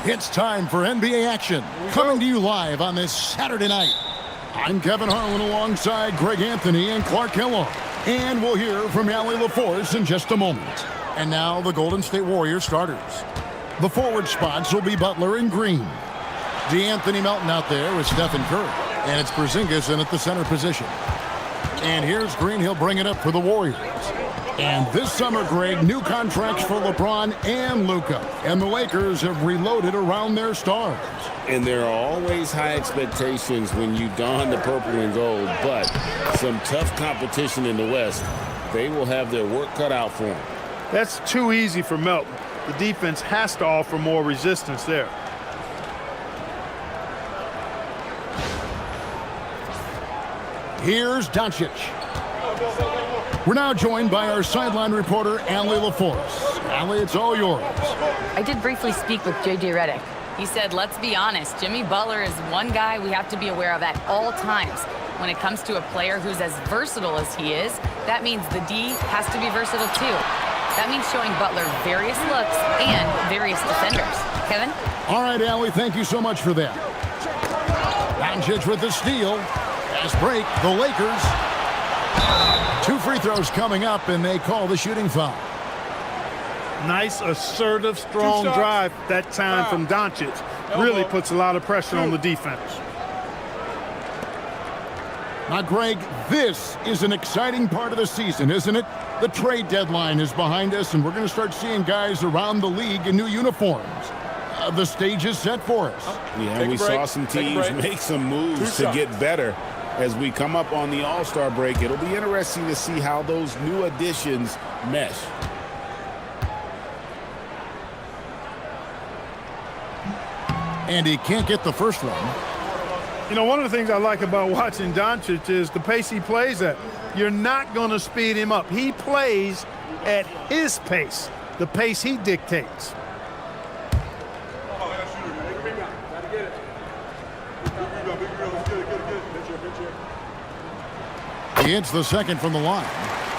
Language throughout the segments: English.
It's time for NBA action, coming to you live on this Saturday night. I'm Kevin Harlan alongside Greg Anthony and Clark Kellogg. And we'll hear from Allie LaForce in just a moment. And now the Golden State Warriors starters. The forward spots will be Butler and Green. DeAnthony Melton out there with Stephen Curry. And it's Porzingis in at the center position. And here's Green. He'll bring it up for the Warriors. And this summer, Greg, new contracts for LeBron and Luka. And the Lakers have reloaded around their stars. And there are always high expectations when you don the purple and gold, but some tough competition in the West. They will have their work cut out for them. That's too easy for Melton. The defense has to offer more resistance there. Here's Doncic. We're now joined by our sideline reporter, Allie LaForce. Allie, it's all yours. I did briefly speak with J.J. Redick. He said, let's be honest, Jimmy Butler is one guy we have to be aware of at all times. When it comes to a player who's as versatile as he is, that means the D has to be versatile too. That means showing Butler various looks and various defenders. Kevin? All right, Allie, thank you so much for that. Doncic with the steal. Fast break, the Lakers. 2 free throws coming up, and they call the shooting foul. Nice, assertive, strong drive that time from Doncic. Really puts a lot of pressure on the defense. Now, Greg, this is an exciting part of the season, isn't it? The trade deadline is behind us, and we're going to start seeing guys around the league in new uniforms. The stage is set for us. Yeah, we saw some teams make some moves to get better. As we come up on the All-Star break, it'll be interesting to see how those new additions mesh. And he can't get the first one. You know, one of the things I like about watching Doncic is the pace he plays at. You're not going to speed him up. He plays at his pace, the pace he dictates. He hits the second from the line.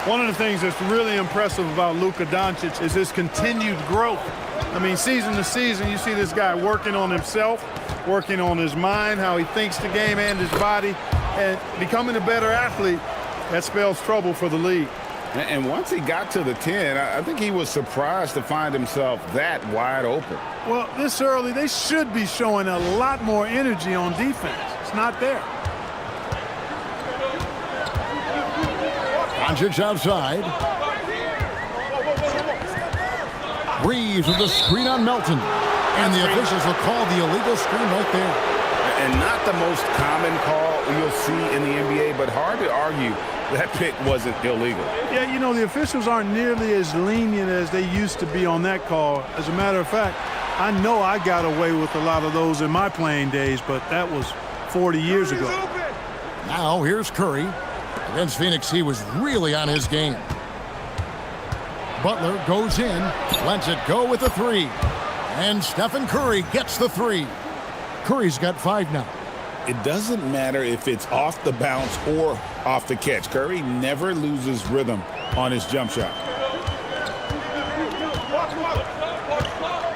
One of the things that's really impressive about Luka Doncic is his continued growth. I mean, season to season, you see this guy working on himself, working on his mind, how he thinks the game and his body, and becoming a better athlete. That spells trouble for the league. And once he got to the 10, I think he was surprised to find himself that wide open. Well, this early, they should be showing a lot more energy on defense. It's not there. Doncic outside. Reeves with the screen on Melton. And the officials will call the illegal screen right there. And not the most common call you'll see in the NBA, but hard to argue that pick wasn't illegal. Yeah, you know, the officials aren't nearly as lenient as they used to be on that call. As a matter of fact, I know I got away with a lot of those in my playing days, but that was 40 years ago. Now here's Curry. Against Phoenix, he was really on his game. Butler goes in, lets it go with the 3. And Stephen Curry gets the 3. Curry's got 5 now. It doesn't matter if it's off the bounce or off the catch. Curry never loses rhythm on his jump shot.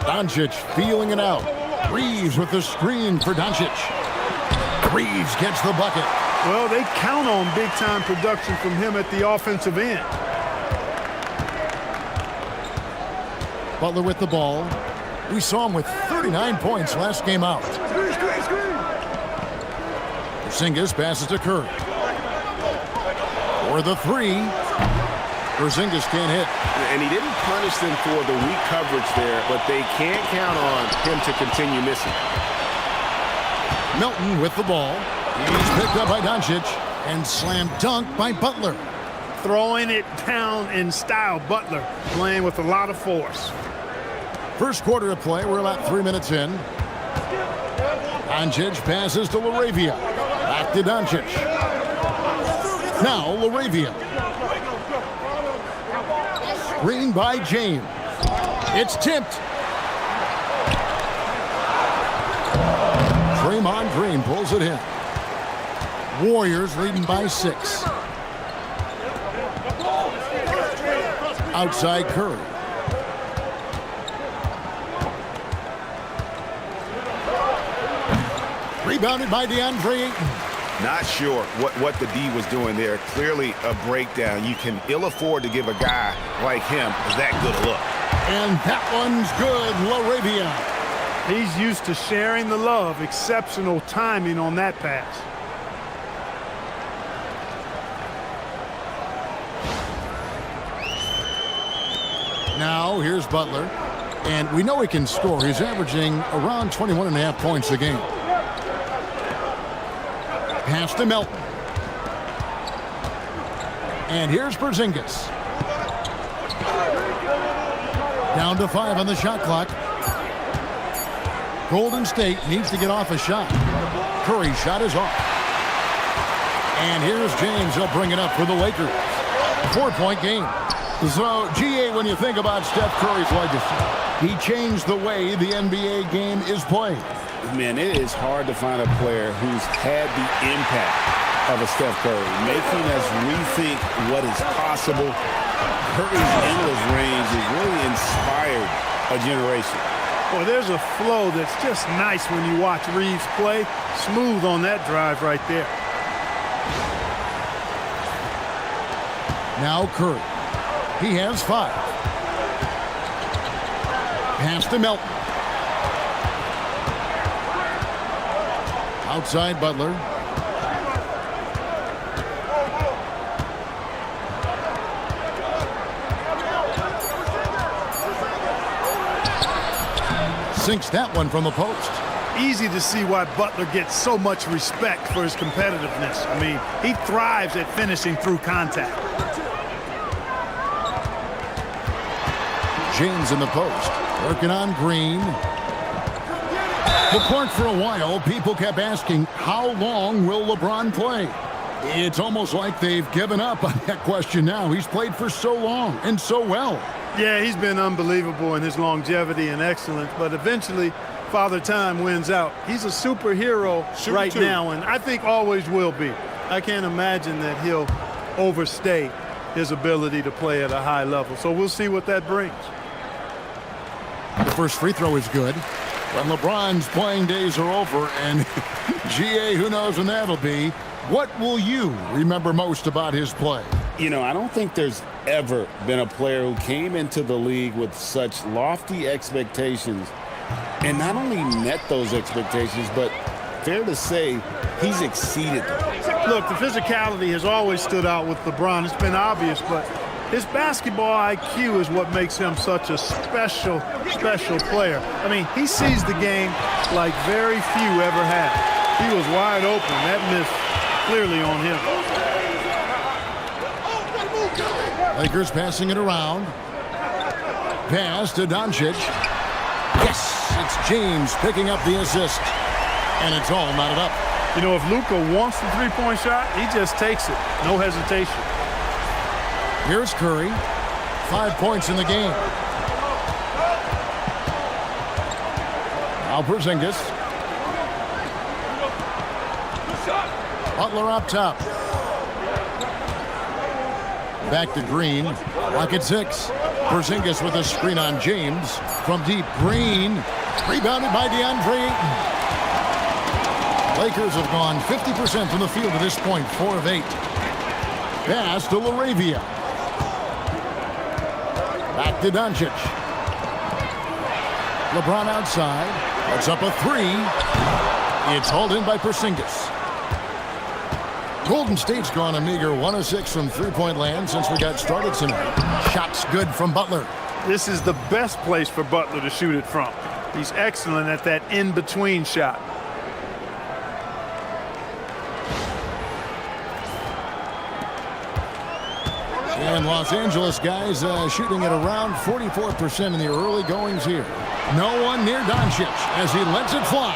Doncic feeling it out. Reeves with the screen for Doncic. Reeves gets the bucket. Well, they count on big-time production from him at the offensive end. Butler with the ball. We saw him with 39 points last game out. Porzingis passes to Curry. For the 3. Porzingis can't hit. And he didn't punish them for the weak coverage there, but they can't count on him to continue missing. Melton with the ball. He's picked up by Doncic and slam dunk by Butler. Throwing it down in style. Butler playing with a lot of force. First quarter of play. We're about 3 minutes in. Doncic passes to LaRavia. Back to Doncic. Now LaRavia. Screen by James. It's tipped. Draymond Green pulls it in. Warriors leading by 6. Outside Curry. Rebounded by DeAndre Ayton. Not sure what the D was doing there. Clearly a breakdown. You can ill afford to give a guy like him that good a look. And that one's good, LaRavia. He's used to sharing the love. Exceptional timing on that pass. Now here's Butler. And we know he can score. He's averaging around 21.5 points a game. Pass to Melton. And here's Porzingis. Down to 5 on the shot clock. Golden State needs to get off a shot. Curry's shot is off. And here's James. He'll bring it up for the Lakers. 4-point game. So, GA, when you think about Steph Curry's legacy, he changed the way the NBA game is played. Man, it is hard to find a player who's had the impact of a Steph Curry, making us rethink what is possible. Curry's endless range has really inspired a generation. Well, there's a flow that's just nice when you watch Reeves play. Smooth on that drive right there. Now Curry. He has 5. Pass to Melton. Outside Butler. Sinks that one from the post. Easy to see why Butler gets so much respect for his competitiveness. I mean, he thrives at finishing through contact. James in the post. Working on Green. The point for a while, people kept asking, how long will LeBron play? It's almost like they've given up on that question now. He's played for so long and so well. Yeah, he's been unbelievable in his longevity and excellence, but eventually Father Time wins out. He's a superhero right now, and I think always will be. I can't imagine that he'll overstay his ability to play at a high level. So we'll see what that brings. The first free throw is good. When LeBron's playing days are over, and GA, who knows when that'll be. What will you remember most about his play? You know, I don't think there's ever been a player who came into the league with such lofty expectations and not only met those expectations, but fair to say, he's exceeded them. Look, the physicality has always stood out with LeBron. It's been obvious, but his basketball IQ is what makes him such a special player. I mean, he sees the game like very few ever have. He was wide open. That missed clearly on him. Lakers passing it around. Pass to Doncic. Yes, it's James picking up the assist. And it's all knotted up. You know, if Luka wants the three-point shot, he just takes it. No hesitation. Here's Curry. 5 points in the game. Now Porzingis. Butler up top. Back to Green. Lock at 6. Porzingis with a screen on James. From deep, Green. Rebounded by DeAndre Ayton. Lakers have gone 50% from the field at this point. 4 of 8. Pass to LaRavia. Back to Doncic. LeBron outside. Puts up a 3. It's hauled in by Porzingis. Golden State's gone a meager 1 of 6 from three-point land since we got started tonight. Shots good from Butler. This is the best place for Butler to shoot it from. He's excellent at that in-between shot. And Los Angeles guys shooting at around 44% in the early goings here. No one near Doncic as he lets it fly.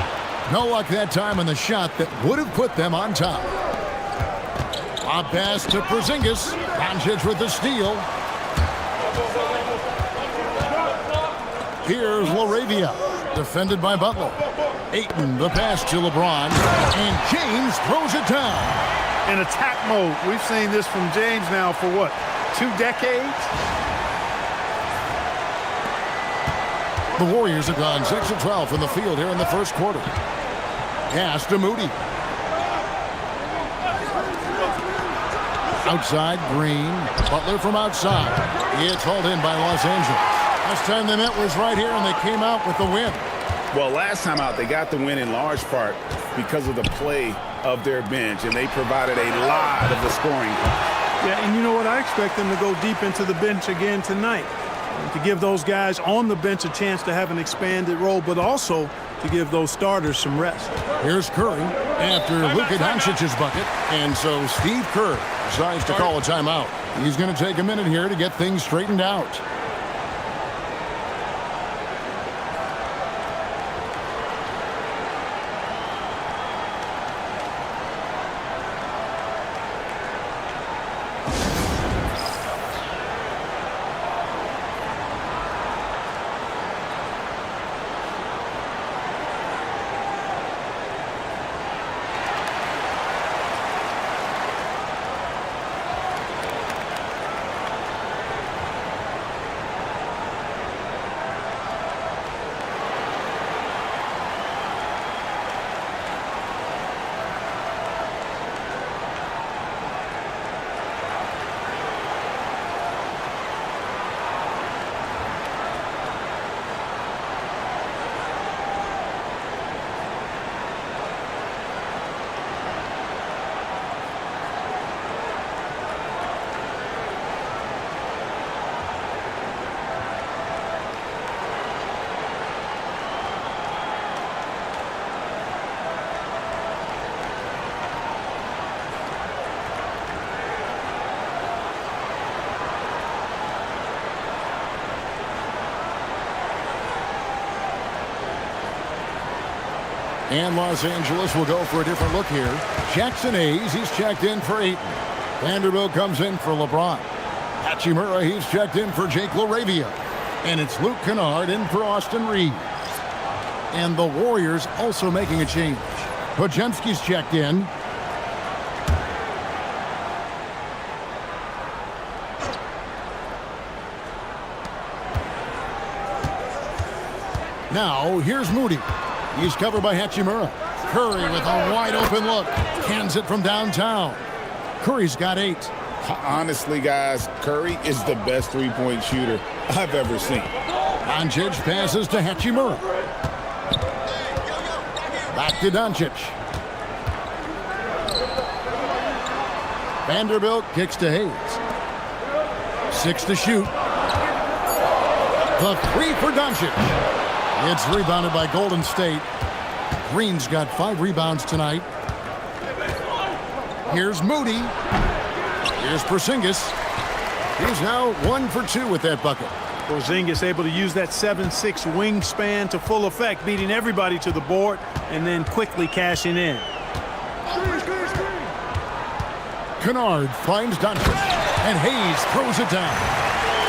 No luck that time on the shot that would have put them on top. A pass to Porzingis. Doncic with the steal. Here's LaRavia. Defended by Butler. Ayton, the pass to LeBron. And James throws it down. In attack mode. We've seen this from James now for what? 2 decades? The Warriors have gone 6 of 12 from the field here in the first quarter. Pass to Moody. Outside, Green. Butler from outside. It's hauled in by Los Angeles. Last time they met was right here, and they came out with the win. Well, last time out, they got the win in large part because of the play of their bench, and they provided a lot of the scoring. Yeah, and you know what? I expect them to go deep into the bench again tonight, to give those guys on the bench a chance to have an expanded role, but also to give those starters some rest. Here's Curry after Luka Doncic's bucket, and so Steve Kerr decides to call a timeout. He's going to take a minute here to get things straightened out. And Los Angeles will go for a different look here. Jackson Hayes, he's checked in for Ayton. Vanderbilt comes in for LeBron. Hachimura, he's checked in for Jake LaRavia. And it's Luke Kennard in for Austin Reeves. And the Warriors also making a change. Podziemski's checked in. Now, here's Moody. He's covered by Hachimura. Curry with a wide-open look. Cans it from downtown. Curry's got 8. Honestly, guys, Curry is the best three-point shooter I've ever seen. Doncic passes to Hachimura. Back to Doncic. Vanderbilt kicks to Hayes. 6 to shoot. The 3 for Doncic. It's rebounded by Golden State. Green's got 5 rebounds tonight. Here's Moody. Here's Porzingis. He's now 1 for 2 with that bucket. Porzingis able to use that 7'6" wingspan to full effect, beating everybody to the board and then quickly cashing in. Kennard finds Doncic, and Hayes throws it down.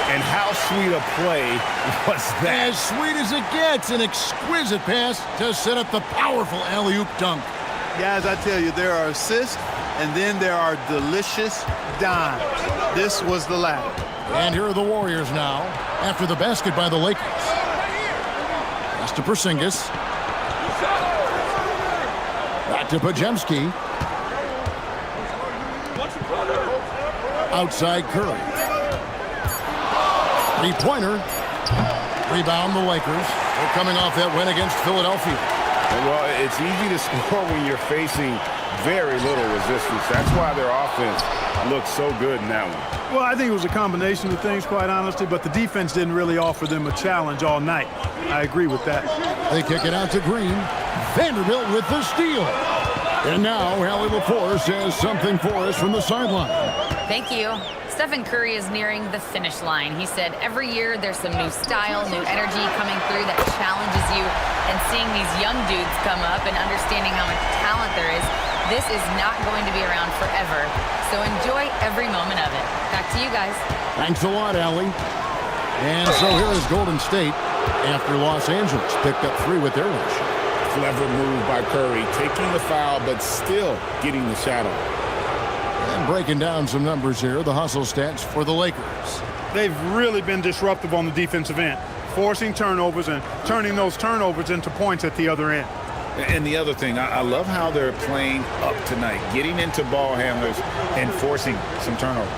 And how sweet a play was that? As sweet as it gets, an exquisite pass to set up the powerful alley-oop dunk. Guys, I tell you, there are assists, and then there are delicious dimes. This was the latter. And here are the Warriors now, after the basket by the Lakers. Pass to Porzingis. Back to Podziemski. Outside Curry. 3-pointer. Rebound the Lakers. They're coming off that win against Philadelphia. Well, it's easy to score when you're facing very little resistance. That's why their offense looks so good in that one. Well, I think it was a combination of things, quite honestly, but the defense didn't really offer them a challenge all night. I agree with that. They kick it out to Green. Vanderbilt with the steal. And now, Allie LaForce has something for us from the sideline. Thank you. Stephen Curry is nearing the finish line. He said every year there's some new style, new energy coming through that challenges you. And seeing these young dudes come up and understanding how much talent there is, this is not going to be around forever. So enjoy every moment of it. Back to you guys. Thanks a lot, Allie. And so here is Golden State after Los Angeles picked up 3 with their rush. Clever move by Curry, taking the foul, but still getting the shot off. And breaking down some numbers here, the hustle stats for the Lakers. They've really been disruptive on the defensive end, forcing turnovers and turning those turnovers into points at the other end. And the other thing, I love how they're playing up tonight, getting into ball handlers and forcing some turnovers.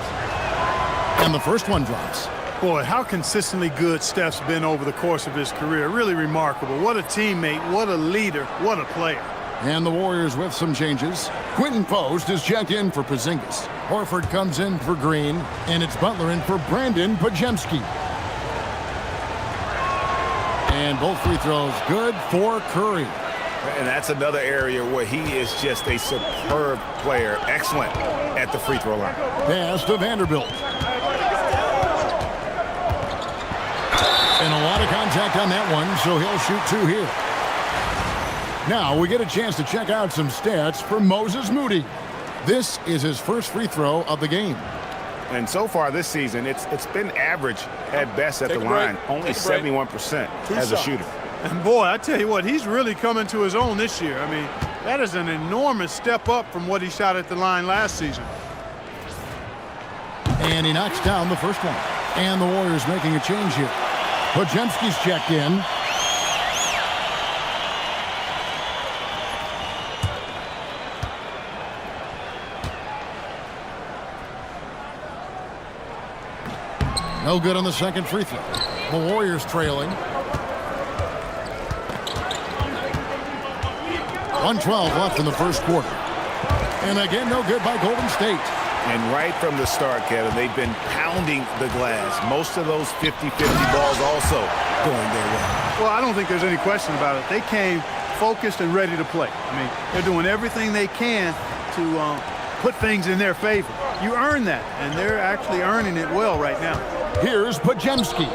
And the first one drops. Boy, how consistently good Steph's been over the course of his career. Really remarkable. What a teammate, what a leader, what a player. And the Warriors with some changes. Quinton Post is checked in for Porzingis. Horford comes in for Green, and it's Butler in for Brandon Podziemski. And both free throws good for Curry. And that's another area where he is just a superb player. Excellent at the free throw line. Pass to Vanderbilt. And a lot of contact on that one, so he'll shoot 2 here. Now we get a chance to check out some stats for Moses Moody. This is his first free throw of the game. And so far this season, it's been average at best at the line. Only 71% as a shooter. And boy, I tell you what, he's really coming to his own this year. I mean, that is an enormous step up from what he shot at the line last season. And he knocks down the first one. And the Warriors making a change here. Podziemski's checked in. No good on the second free throw. The Warriors trailing. 1:12 left in the first quarter. And again, no good by Golden State. And right from the start, Kevin, they've been pounding the glass. Most of those 50-50 balls also going their way. Well, I don't think there's any question about it. They came focused and ready to play. I mean, they're doing everything they can to put things in their favor. You earn that, and they're actually earning it well right now. Here's Podziemski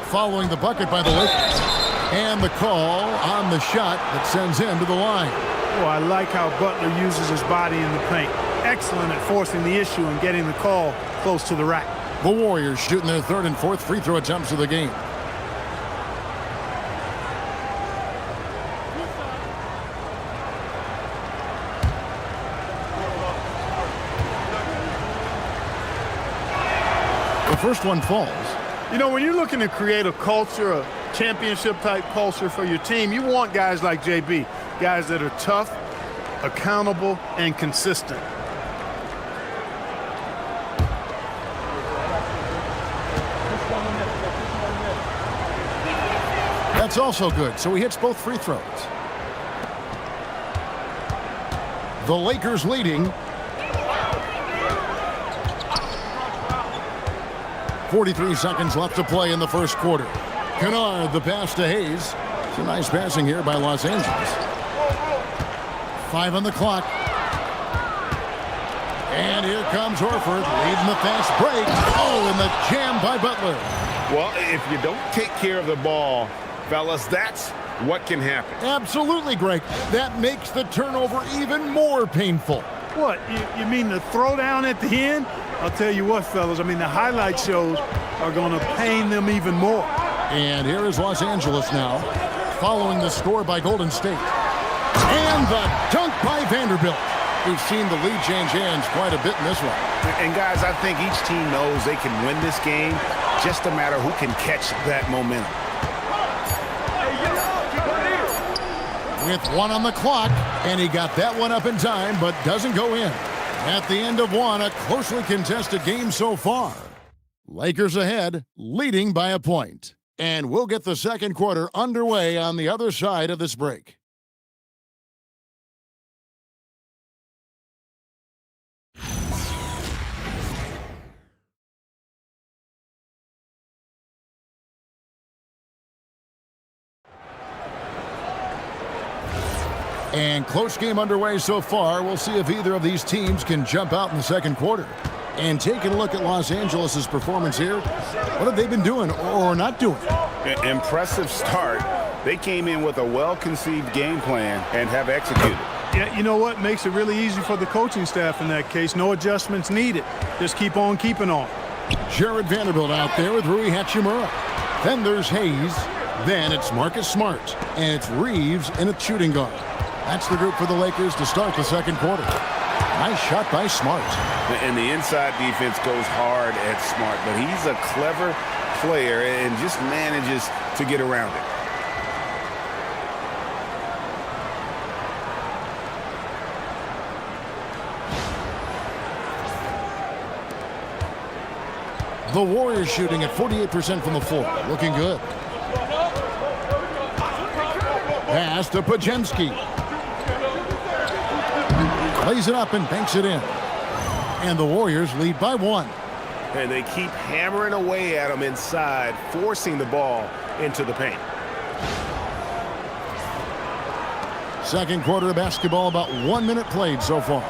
following the bucket by the Lakers. And the call on the shot that sends him to the line. Oh, I like how Butler uses his body in the paint. Excellent at forcing the issue and getting the call close to the rack. The Warriors shooting their third and fourth free throw attempts of the game. The first one falls. You know, when you're looking to create a culture, a championship-type culture for your team, you want guys like JB, guys that are tough, accountable, and consistent. That's also good, so he hits both free throws. The Lakers leading. 43 seconds left to play in the first quarter. Kennard, the pass to Hayes. Some nice passing here by Los Angeles. 5 on the clock. And here comes Horford leading the fast break. Oh, and the jam by Butler. Well, if you don't take care of the ball, fellas, that's what can happen. Absolutely, Greg. That makes the turnover even more painful. What, you mean the throwdown at the end? I'll tell you what, fellas, I mean, the highlight shows are going to pain them even more. And here is Los Angeles now, following the score by Golden State. And the dunk by Vanderbilt. We've seen the lead change hands quite a bit in this one. And, guys, I think each team knows they can win this game, just a matter who can catch that momentum. With 1 on the clock, and he got that one up in time, but doesn't go in. At the end of one, a closely contested game so far. Lakers ahead, leading by a point. And we'll get the second quarter underway on the other side of this break. And close game underway so far. We'll see if either of these teams can jump out in the second quarter. And taking a look at Los Angeles' performance here, what have they been doing or not doing? Impressive start. They came in with a well-conceived game plan and have executed. Yeah, you know what makes it really easy for the coaching staff in that case? No adjustments needed. Just keep on keeping on. Jared Vanderbilt out there with Rui Hachimura. Then there's Hayes. Then it's Marcus Smart. And it's Reeves in a shooting guard. That's the group for the Lakers to start the second quarter. Nice shot by Smart. And the inside defense goes hard at Smart, but he's a clever player and just manages to get around it. The Warriors shooting at 48% from the floor. Looking good. Pass to Pajemski. Lays it up and banks it in. And the Warriors lead by 1. And they keep hammering away at him inside, forcing the ball into the paint. Second quarter of basketball, about 1 minute played so far.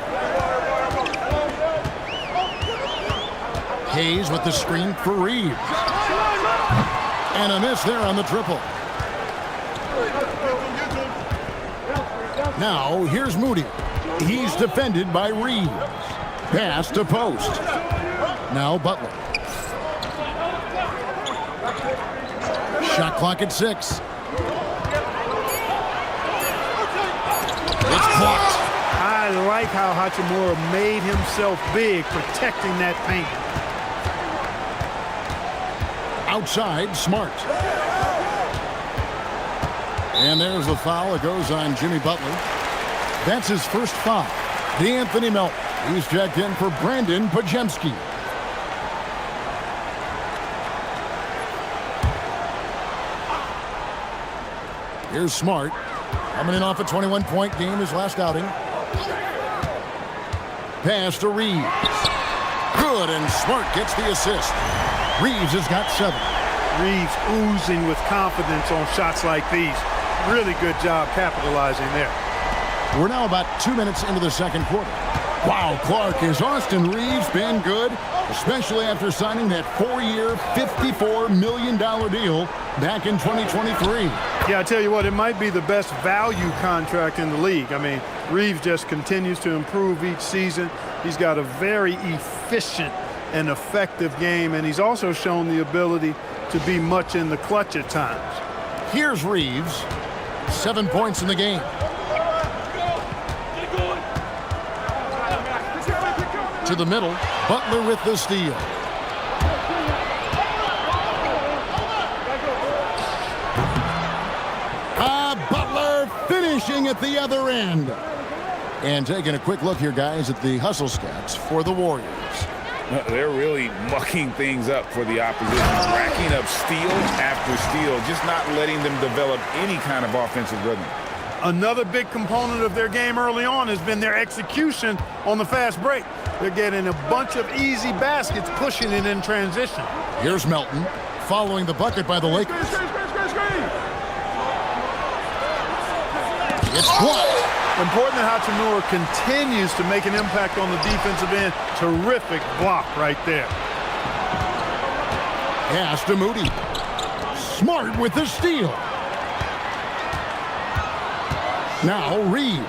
Hayes with the screen for Reeves. And a miss there on the triple. Now, here's Moody. He's defended by Reeves. Pass to Post. Now Butler. Shot clock at 6. It's blocked. I like how Hachimura made himself big, protecting that paint. Outside, Smart. And there's the foul. It goes on Jimmy Butler. That's his first foul. D'Anthony Melton. He's checked in for Brandon Pajemski. Here's Smart. Coming in off a 21-point game his last outing. Pass to Reeves. Good, and Smart gets the assist. Reeves has got 7. Reeves oozing with confidence on shots like these. Really good job capitalizing there. We're now about 2 minutes into the second quarter. Wow, Clark, has Austin Reeves been good? Especially after signing that 4-year, $54 million deal back in 2023. Yeah, I tell you what, it might be the best value contract in the league. I mean, Reeves just continues to improve each season. He's got a very efficient and effective game, and he's also shown the ability to be much in the clutch at times. Here's Reeves. 7 points in the game. To the middle, Butler with the steal. Butler finishing at the other end. And taking a quick look here, guys, at the hustle stats for the Warriors. They're really mucking things up for the opposition, racking up steal after steal, just not letting them develop any kind of offensive rhythm. Another big component of their game early on has been their execution on the fast break. They're getting a bunch of easy baskets, pushing it in transition. Here's Melton, following the bucket by the Lakers. It's blocked. Important that Hachimura continues to make an impact on the defensive end. Terrific block right there. Pass to Moody. Smart with the steal. Now Reeves,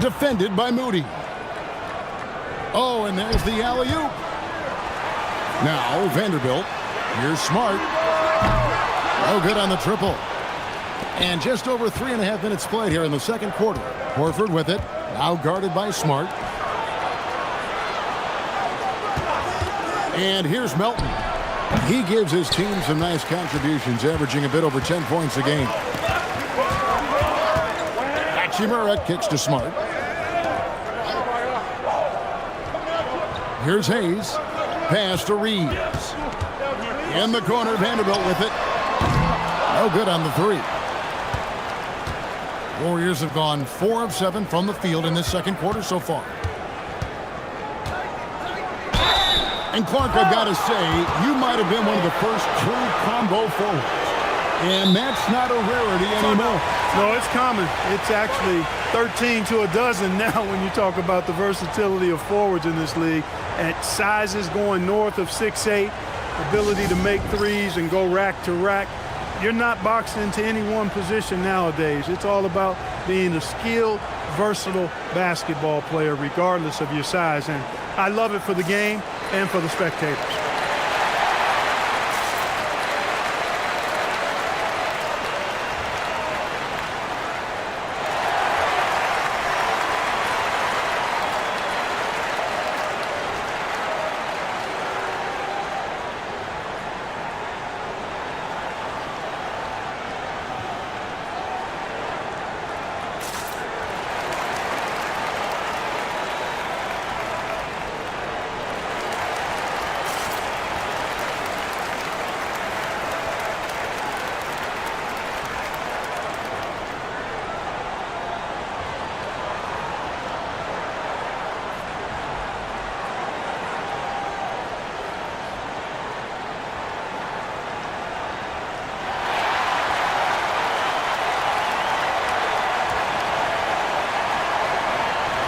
defended by Moody. Oh, and there's the alley-oop. Now Vanderbilt. Here's Smart. Oh, good on the triple. And just over 3.5 minutes played here in the second quarter. Horford with it, now guarded by Smart. And here's Melton. He gives his team some nice contributions, averaging a bit over 10 points a game. Hachimura kicks to Smart. Here's Hayes. Pass to Reeves. In the corner, Vanderbilt with it. No good on the 3. Warriors have gone 4 of 7 from the field in this second quarter so far. And Clark, I've got to say, you might have been one of the first true combo forwards. And that's not a rarity anymore. No, it's common. It's actually 13 to a dozen now when you talk about the versatility of forwards in this league. At sizes going north of 6'8", ability to make threes and go rack to rack. You're not boxed into any one position nowadays. It's all about being a skilled, versatile basketball player regardless of your size. And I love it for the game and for the spectators.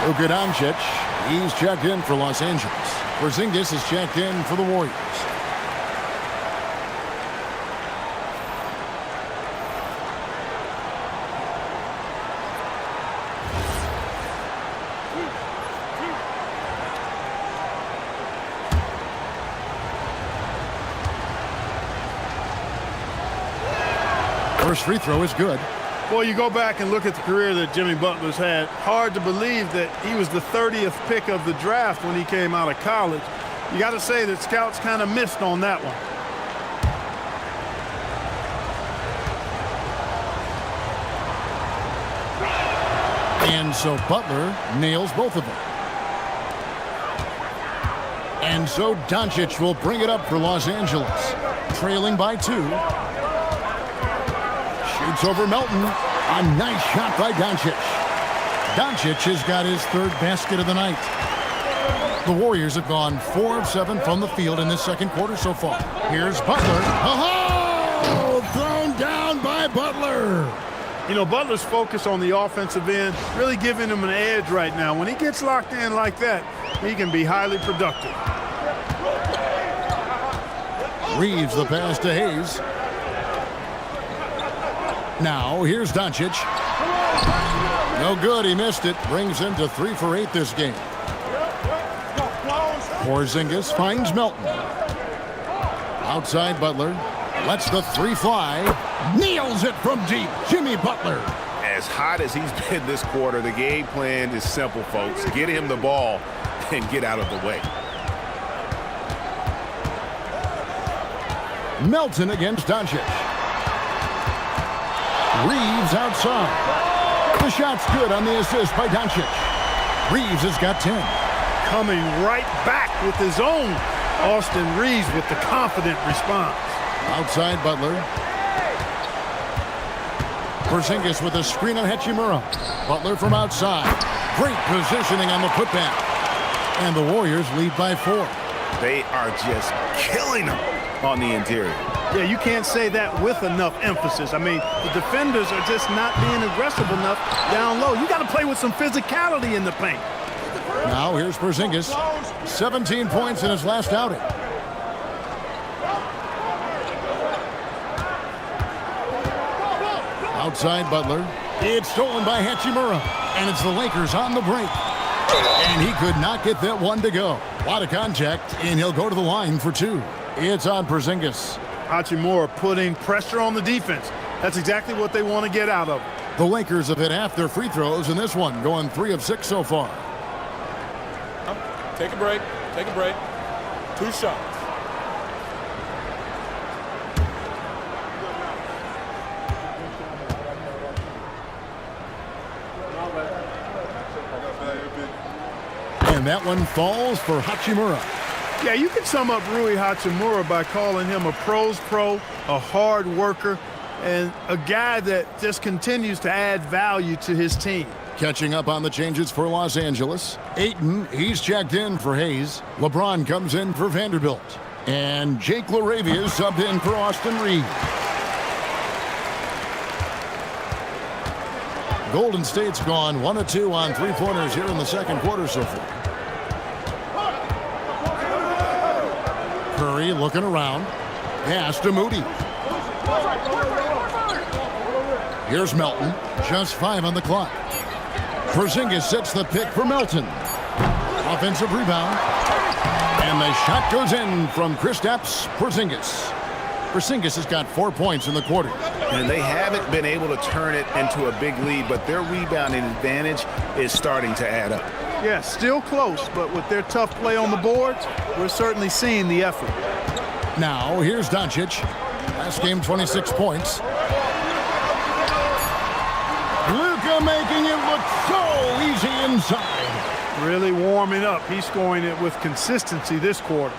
Luka Doncic, he's checked in for Los Angeles. Porzingis is checked in for the Warriors. First free throw is good. Well, you go back and look at the career that Jimmy Butler's had. Hard to believe that he was the 30th pick of the draft when he came out of college. You got to say that scouts kind of missed on that one. And so Butler nails both of them. And so Doncic will bring it up for Los Angeles. Trailing by 2. Shoots over Melton. A nice shot by Doncic. Doncic has got his 3rd basket of the night. The Warriors have gone 4 of 7 from the field in this second quarter so far. Here's Butler. Oh! Thrown down by Butler. You know, Butler's focus on the offensive end really giving him an edge right now. When he gets locked in like that, he can be highly productive. Reeves the pass to Hayes. Now, here's Doncic. No good, he missed it. Brings him to 3 for 8 this game. Porzingis finds Melton. Outside Butler. Lets the 3 fly. Nails it from deep. Jimmy Butler. As hot as he's been this quarter, the game plan is simple, folks. Get him the ball and get out of the way. Melton against Doncic. Reeves outside. The shot's good on the assist by Doncic. Reeves has got 10. Coming right back with his own. Austin Reeves with the confident response. Outside Butler. Porzingis with a screen on Hachimura. Butler from outside. Great positioning on the putback. And the Warriors lead by 4. They are just killing them on the interior. Yeah, you can't say that with enough emphasis. I mean, the defenders are just not being aggressive enough down low. You got to play with some physicality in the paint. Now here's Porzingis. 17 points in his last outing. Outside Butler. It's stolen by Hachimura. And it's the Lakers on the break. And he could not get that one to go. A lot of contact, and he'll go to the line for 2. It's on Porzingis. Hachimura putting pressure on the defense. That's exactly what they want to get out of it. The Lakers have hit half their free throws in this one, going 3 of 6 so far. Take a break. Take a break. 2 shots. And that one falls for Hachimura. Yeah, you can sum up Rui Hachimura by calling him a pro's pro, a hard worker, and a guy that just continues to add value to his team. Catching up on the changes for Los Angeles. Ayton, he's checked in for Hayes. LeBron comes in for Vanderbilt. And Jake LaRavia is subbed in for Austin Reeves. Golden State's gone 1 of 2 on 3-pointers here in the second quarter so far. Curry looking around. Pass to Moody. Here's Melton. Just 5 on the clock. Porzingis sets the pick for Melton. Offensive rebound. And the shot goes in from Kristaps Porzingis. Porzingis has got 4 points in the quarter. And they haven't been able to turn it into a big lead, but their rebounding advantage is starting to add up. Yeah, still close, but with their tough play on the boards, we're certainly seeing the effort. Now, here's Doncic. Last game, 26 points. Luka making it look so easy inside. Really warming up. He's scoring it with consistency this quarter.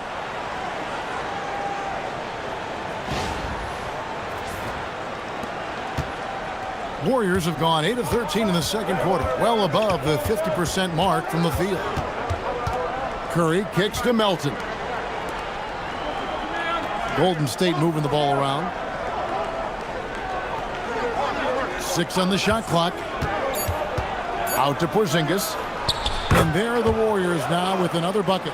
Warriors have gone 8 of 13 in the second quarter, well above the 50% mark from the field. Curry kicks to Melton. Golden State moving the ball around. 6 on the shot clock. Out to Porzingis. And there are the Warriors now with another bucket.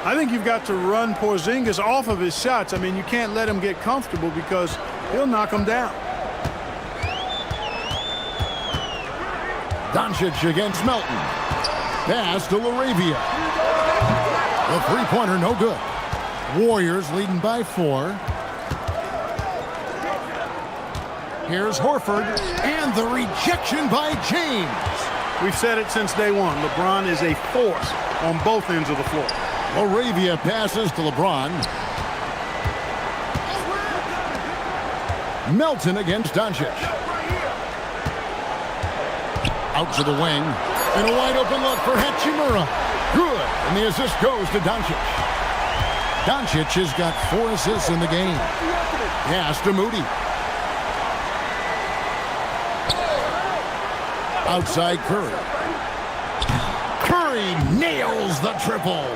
I think you've got to run Porzingis off of his shots. I mean, you can't let him get comfortable because he'll knock him down. Doncic against Melton. Pass to LaRavia. The three-pointer no good. Warriors leading by 4. Here's Horford, and the rejection by James. We've said it since day one. LeBron is a force on both ends of the floor. LaRavia passes to LeBron. Melton against Doncic. Out to the wing. And a wide open look for Hachimura. Good. And the assist goes to Doncic. Doncic has got 4 assists in the game. Pass to Moody. Outside Curry. Curry nails the triple.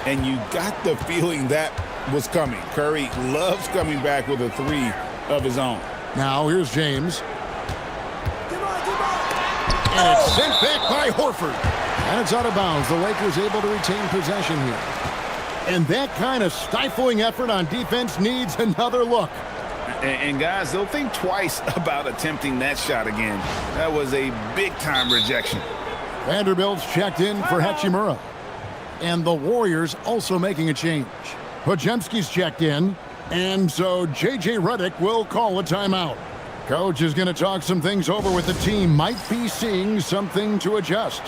And you got the feeling that was coming. Curry loves coming back with a 3 of his own. Now here's James. And it's sent back by Horford. And it's out of bounds. The Lakers able to retain possession here. And that kind of stifling effort on defense needs another look. And guys, they'll think twice about attempting that shot again. That was a big-time rejection. Vanderbilt's checked in for Hachimura. And the Warriors also making a change. Podziemski's checked in. And so J.J. Redick will call a timeout. Coach is going to talk some things over with the team. Might be seeing something to adjust.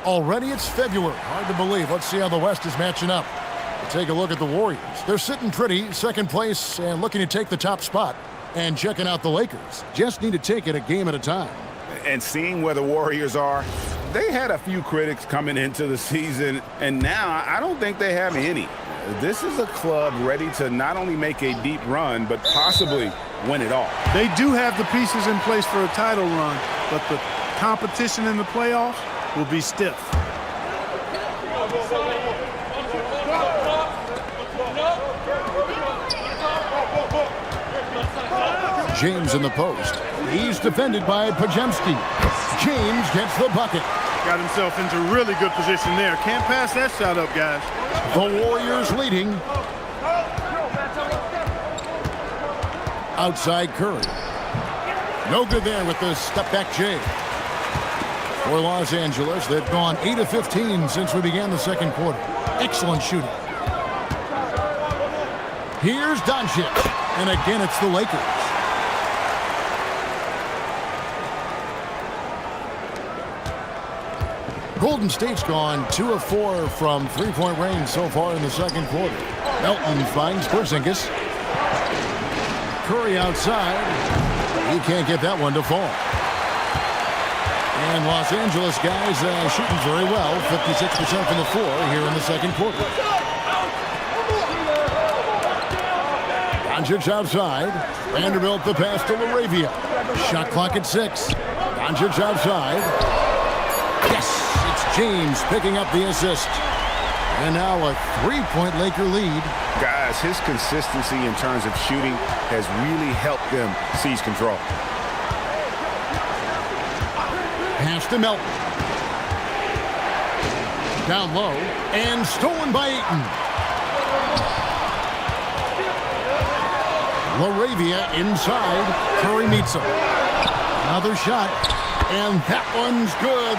Already it's February. Hard to believe. Let's see how the West is matching up. We'll take a look at the Warriors. They're sitting pretty, second place, and looking to take the top spot. And checking out the Lakers. Just need to take it a game at a time. And seeing where the Warriors are, they had a few critics coming into the season, and now I don't think they have any. This is a club ready to not only make a deep run, but possibly win it all. They do have the pieces in place for a title run, but the competition in the playoffs will be stiff. James in the post. He's defended by Podziemski. James gets the bucket. Got himself into really good position there. Can't pass that shot up, guys. The Warriors leading. Outside Curry. No good there with the step-back J. For Los Angeles, they've gone 8 of 15 since we began the second quarter. Excellent shooting. Here's Doncic. And again, it's the Lakers. Golden State's gone 2 of 4 from three-point range so far in the second quarter. Melton finds Porzingis. Curry outside. He can't get that one to fall. And Los Angeles guys shooting very well, 56% from the floor here in the second quarter. Doncic outside. Vanderbilt the pass to LaRavia. Shot clock at 6. Doncic outside. Yes! James picking up the assist. And now a three-point Laker lead. Guys, his consistency in terms of shooting has really helped them seize control. Pass to Melton. Down low. And stolen by Ayton. LaRavia inside. Curry meets him. Another shot. And that one's good.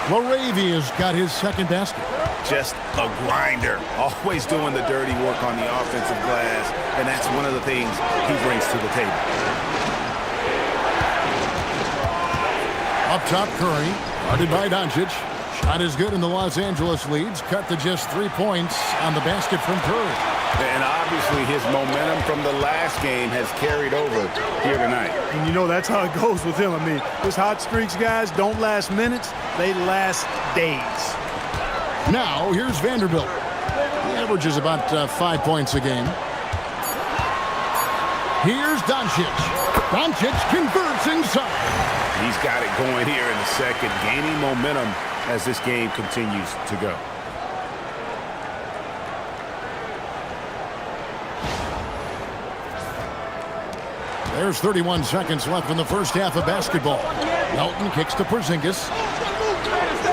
LaRavia's got his second basket. Just a grinder. Always doing the dirty work on the offensive glass. And that's one of the things he brings to the table. Up top, Curry. Guarded by Doncic. Shot is good, and the Los Angeles leads cut to just 3 points on the basket from Curry. And obviously his momentum from the last game has carried over here tonight. And you know that's how it goes with him. I mean, his hot streaks, guys, don't last minutes. They last days. Now, here's Vanderbilt. He averages about 5 points a game. Here's Doncic. Doncic converts inside. He's got it going here in the second, gaining momentum as this game continues to go. There's 31 seconds left in the first half of basketball. Melton kicks to Porzingis.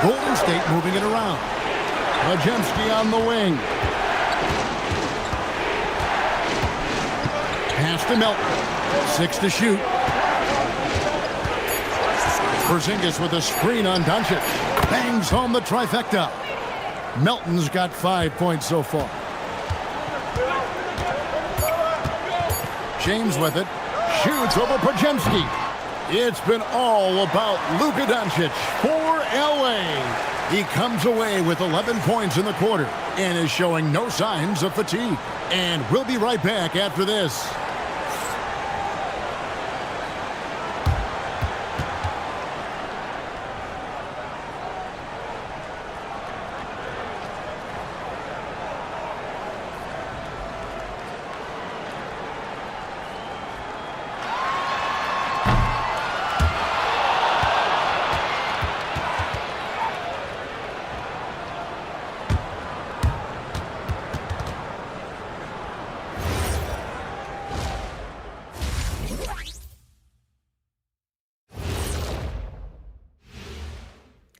Golden State moving it around. Podziemski on the wing. Pass to Melton. 6 to shoot. Porzingis with a screen on Doncic. Bangs home the trifecta. Melton's got 5 points so far. James with it. Shoots over Podziemski. It's been all about Luka Doncic for LA. He comes away with 11 points in the quarter and is showing no signs of fatigue. And we'll be right back after this.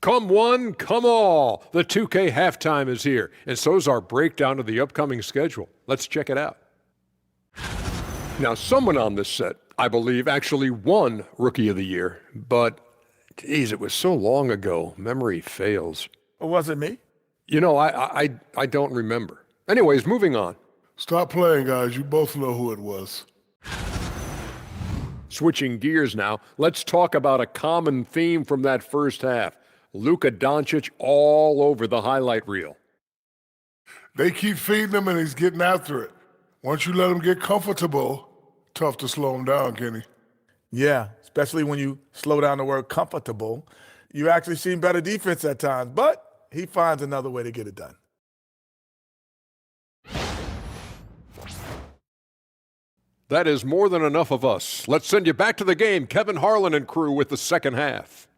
Come one, come all. The 2K halftime is here, and so's our breakdown of the upcoming schedule. Let's check it out. Now, someone on this set, I believe, actually won Rookie of the Year, but, geez, it was so long ago, memory fails. Was it me? You know, I don't remember. Anyways, moving on. Stop playing, guys. You both know who it was. Switching gears now, let's talk about a common theme from that first half. Luka Doncic all over the highlight reel. They keep feeding him, and he's getting after it. Once you let him get comfortable, tough to slow him down, Kenny. Yeah, especially when you slow down the word comfortable. You actually seen better defense at times, but he finds another way to get it done. That is more than enough of us. Let's send you back to the game. Kevin Harlan and crew with the second half.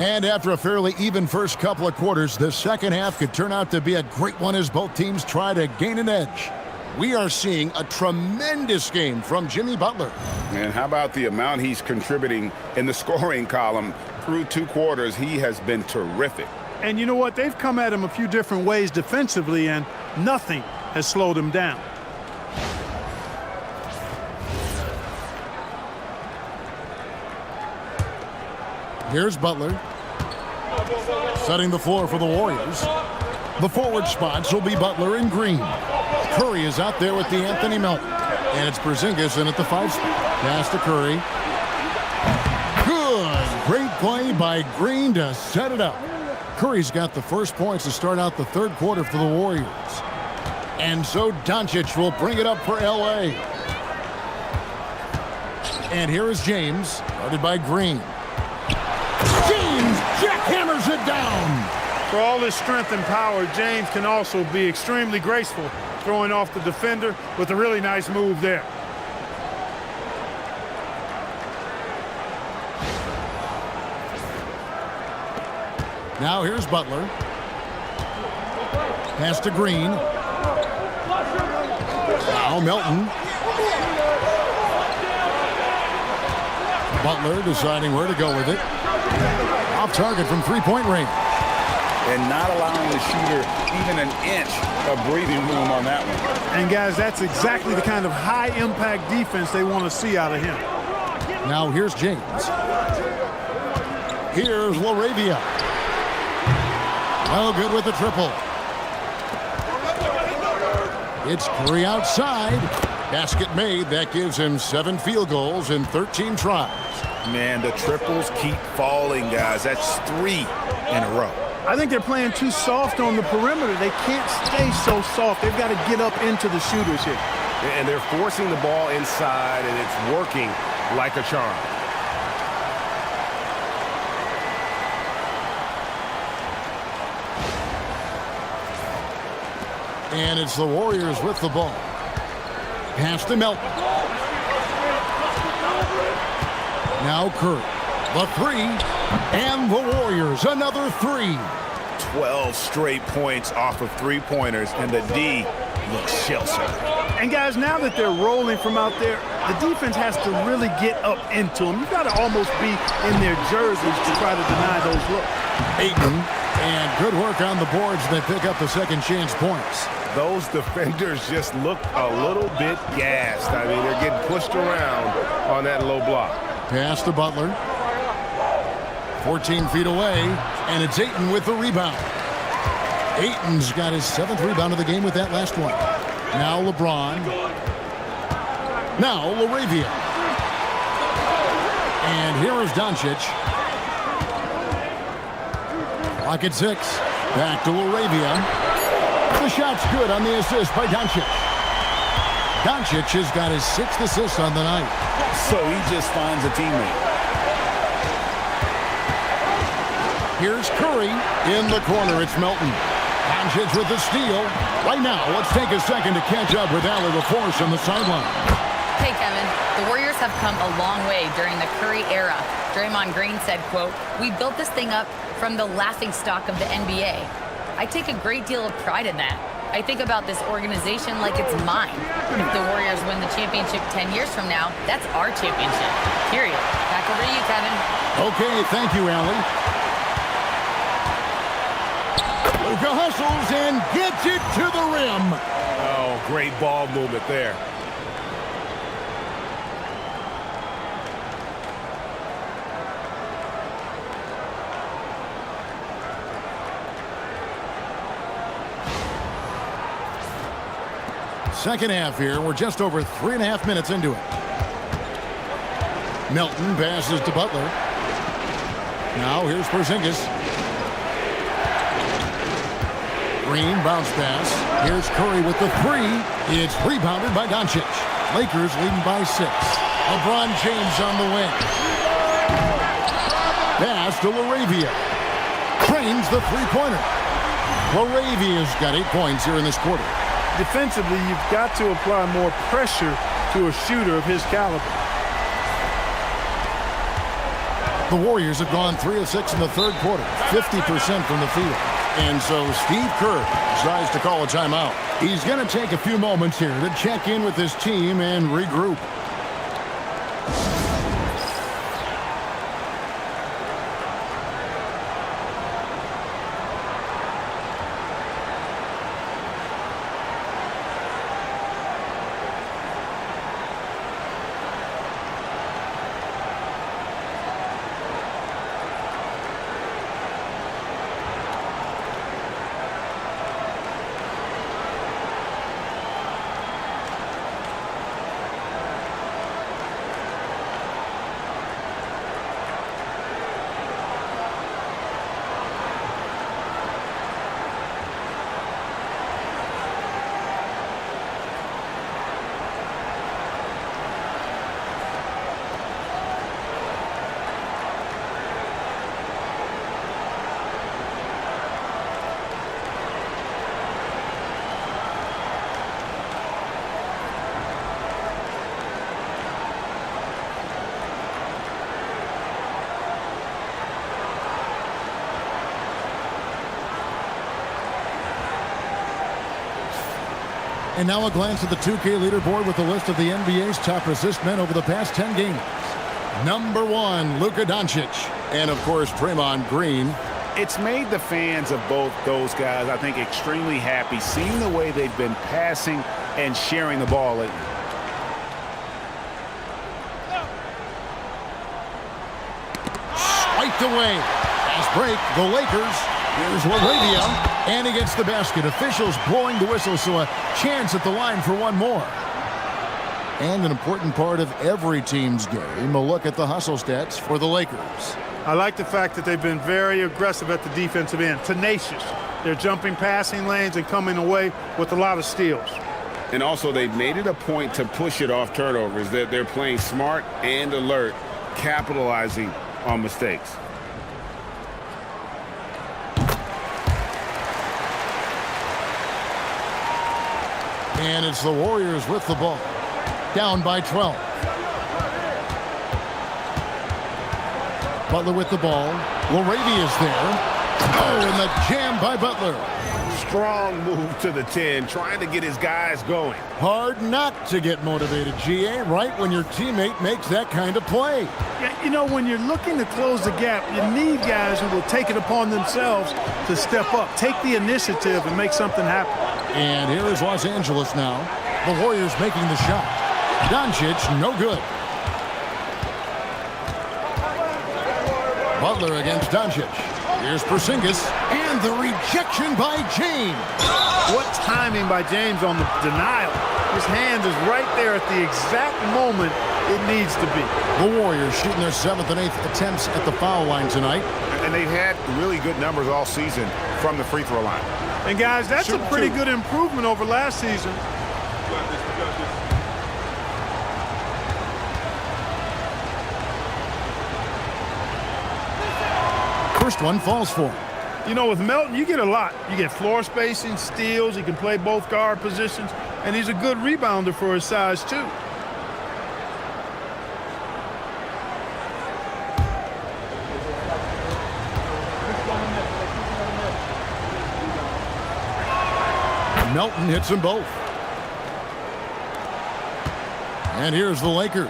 And after a fairly even first couple of quarters, the second half could turn out to be a great one as both teams try to gain an edge. We are seeing a tremendous game from Jimmy Butler. And how about the amount he's contributing in the scoring column? Through 2 quarters, he has been terrific. And you know what? They've come at him a few different ways defensively, and nothing has slowed him down. Here's Butler. Setting the floor for the Warriors. The forward spots will be Butler and Green. Curry is out there with the Anthony Melton. And it's Porzingis in at the 5 spot. Pass to Curry. Good. Great play by Green to set it up. Curry's got the first points to start out the third quarter for the Warriors. And so Doncic will bring it up for LA. And here is James, guarded by Green. James jackhammers it down. For all his strength and power, James can also be extremely graceful, throwing off the defender with a really nice move there. Now here's Butler. Pass to Green. Now Melton. Butler deciding where to go with it. Off target from three-point range. And not allowing the shooter even an inch of breathing room on that one. And, guys, that's exactly the kind of high-impact defense they want to see out of him. Now here's James. Here's LaRavia. Well, good with the triple. It's Curry outside. Basket made. That gives him 7 field goals in 13 tries. Man, the triples keep falling, guys. That's 3 in a row. I think they're playing too soft on the perimeter. They can't stay so soft. They've got to get up into the shooters here. And they're forcing the ball inside, and it's working like a charm. And it's the Warriors with the ball. Pass to Melton. Now Curry. The 3. And the Warriors another 3. 12 straight points off of three-pointers, and the D looks shell-shocked. And, guys, now that they're rolling from out there, the defense has to really get up into them. You've got to almost be in their jerseys to try to deny those looks. Ayton. And good work on the boards. They pick up the second chance points. Those defenders just look a little bit gassed. I mean, they're getting pushed around on that low block. Pass to Butler. 14 feet away, and it's Ayton with the rebound. Ayton's got his 7th rebound of the game with that last one. Now LeBron. Now LaRavia. And here is Doncic. Clock at 6. Back to LaRavia. The shot's good on the assist by Doncic. Doncic has got his 6th assist on the night. So he just finds a teammate. Here's Curry. In the corner, it's Melton. Doncic with the steal. Right now, let's take a second to catch up with Allie LaForce on the sideline. Hey, Kevin. The Warriors have come a long way during the Curry era. Draymond Green said, quote, "We built this thing up from the laughingstock of the NBA." I take a great deal of pride in that. I think about this organization like it's mine. If the Warriors win the championship 10 years from now, that's our championship. Period. Back over to you, Kevin. Okay, thank you, Allie. Luka hustles and gets it to the rim. Oh, great ball movement there. Second half here. We're just over 3.5 minutes into it. Melton passes to Butler. Now here's Porzingis. Green bounce pass. Here's Curry with the 3. It's rebounded by Doncic. Lakers leading by 6. LeBron James on the wing. Pass to LaRavia. Trains the three-pointer. LaRavia's got 8 points here in this quarter. Defensively, you've got to apply more pressure to a shooter of his caliber. The Warriors have gone 3 of 6 in the third quarter, 50% from the field. And so Steve Kerr decides to call a timeout. He's going to take a few moments here to check in with his team and regroup. And now a glance at the 2K leaderboard with a list of the NBA's top assist men over the past 10 games. Number 1, Luka Doncic. And, of course, Draymond Green. It's made the fans of both those guys, I think, extremely happy, seeing the way they've been passing and sharing the ball lately. Swiped away. Fast break, the Lakers. Here's LaRavia, and he gets the basket. Officials blowing the whistle, so a chance at the line for one more. And an important part of every team's game, a look at the hustle stats for the Lakers. I like the fact that they've been very aggressive at the defensive end, tenacious. They're jumping passing lanes and coming away with a lot of steals. And also, they've made it a point to push it off turnovers. They're playing smart and alert, capitalizing on mistakes. And it's the Warriors with the ball. Down by 12. Butler with the ball. LaRavia's there. Oh, and the jam by Butler. Strong move to the 10, trying to get his guys going. Hard not to get motivated, GA, right when your teammate makes that kind of play. Yeah, you know, when you're looking to close the gap, you need guys who will take it upon themselves to step up, take the initiative, and make something happen. And here is Los Angeles now. The Warriors making the shot. Doncic, no good. Butler against Doncic. Here's Porzingis, and the rejection by James. What timing by James on the denial. His hand is right there at the exact moment it needs to be. The Warriors shooting their 7th and 8th attempts at the foul line tonight. And they've had really good numbers all season from the free throw line. And guys, that's a pretty good improvement over last season. First one falls for him. You know, with Melton, you get a lot. You get floor spacing, steals. He can play both guard positions, and he's a good rebounder for his size, too. Melton hits them both. And here's the Lakers.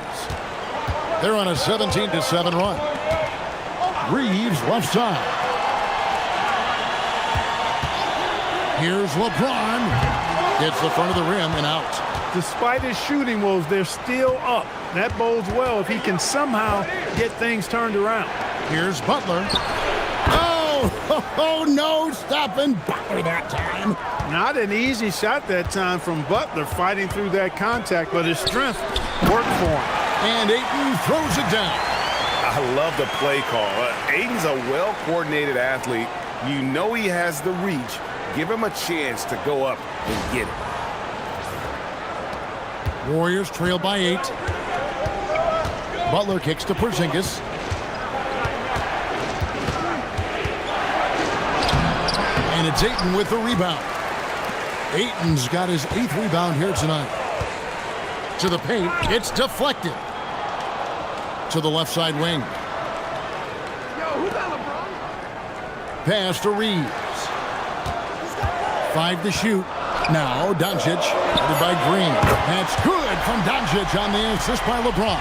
They're on a 17-7 run. Reeves left side. Here's LeBron. Hits the front of the rim and out. Despite his shooting woes, they're still up. That bodes well if he can somehow get things turned around. Here's Butler. Oh, no, stopping Butler that time. Not an easy shot that time from Butler, fighting through that contact, but his strength worked for him. And Ayton throws it down. I love the play call. Ayton's a well-coordinated athlete. You know he has the reach. Give him a chance to go up and get it. Warriors trail by 8. Butler kicks to Porzingis. And it's Ayton with the rebound. Ayton's got his 8th rebound here tonight. To the paint, it's deflected. To the left side wing. Pass to Reeves. 5 to shoot. Now Doncic, headed by Green. That's good from Doncic on the assist by LeBron.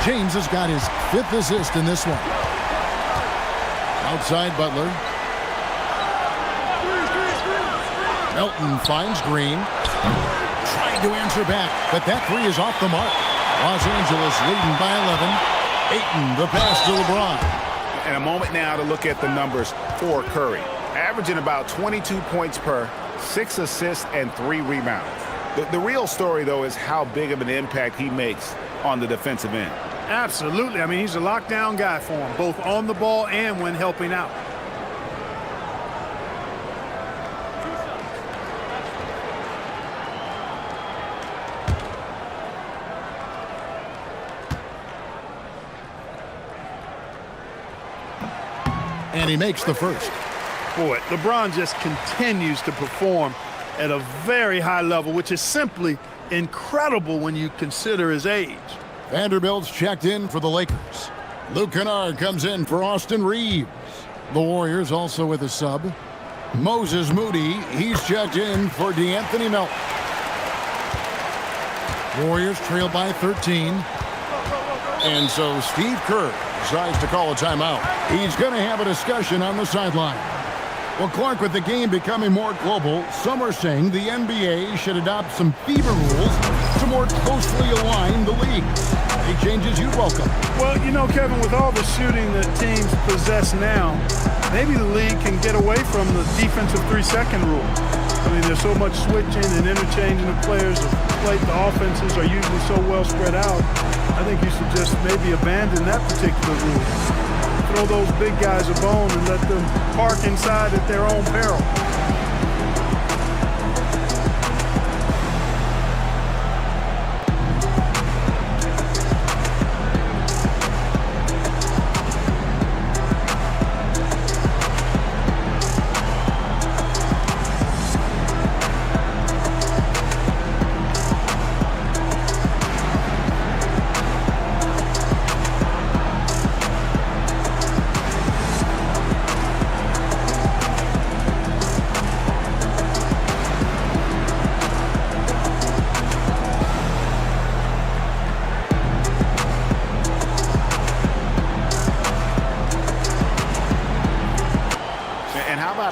James has got his 5th assist in this one. Outside Butler. Melton finds Green. Trying to answer back, but that 3 is off the mark. Los Angeles leading by 11. Ayton, the pass to LeBron. And a moment now to look at the numbers for Curry. Averaging about 22 points per, 6 assists, and 3 rebounds. The real story, though, is how big of an impact he makes on the defensive end. Absolutely. I mean, he's a lockdown guy for him, both on the ball and when helping out. And he makes the first. Boy, LeBron just continues to perform at a very high level, which is simply incredible when you consider his age. Vanderbilt's checked in for the Lakers. Luke Kennard comes in for Austin Reeves. The Warriors also with a sub. Moses Moody, he's checked in for DeAnthony Melton. Warriors trail by 13. And so Steve Kerr decides to call a timeout. He's going to have a discussion on the sideline. Well, Clark, with the game becoming more global, some are saying the NBA should adopt some FIBA rules to more closely align the league. Any changes you'd welcome? Well, you know, Kevin, with all the shooting that teams possess now, maybe the league can get away from the defensive 3-second rule. I mean, there's so much switching and interchanging of players. The offenses are usually so well spread out. I think you should just maybe abandon that particular rule. Throw those big guys a bone and let them park inside at their own peril.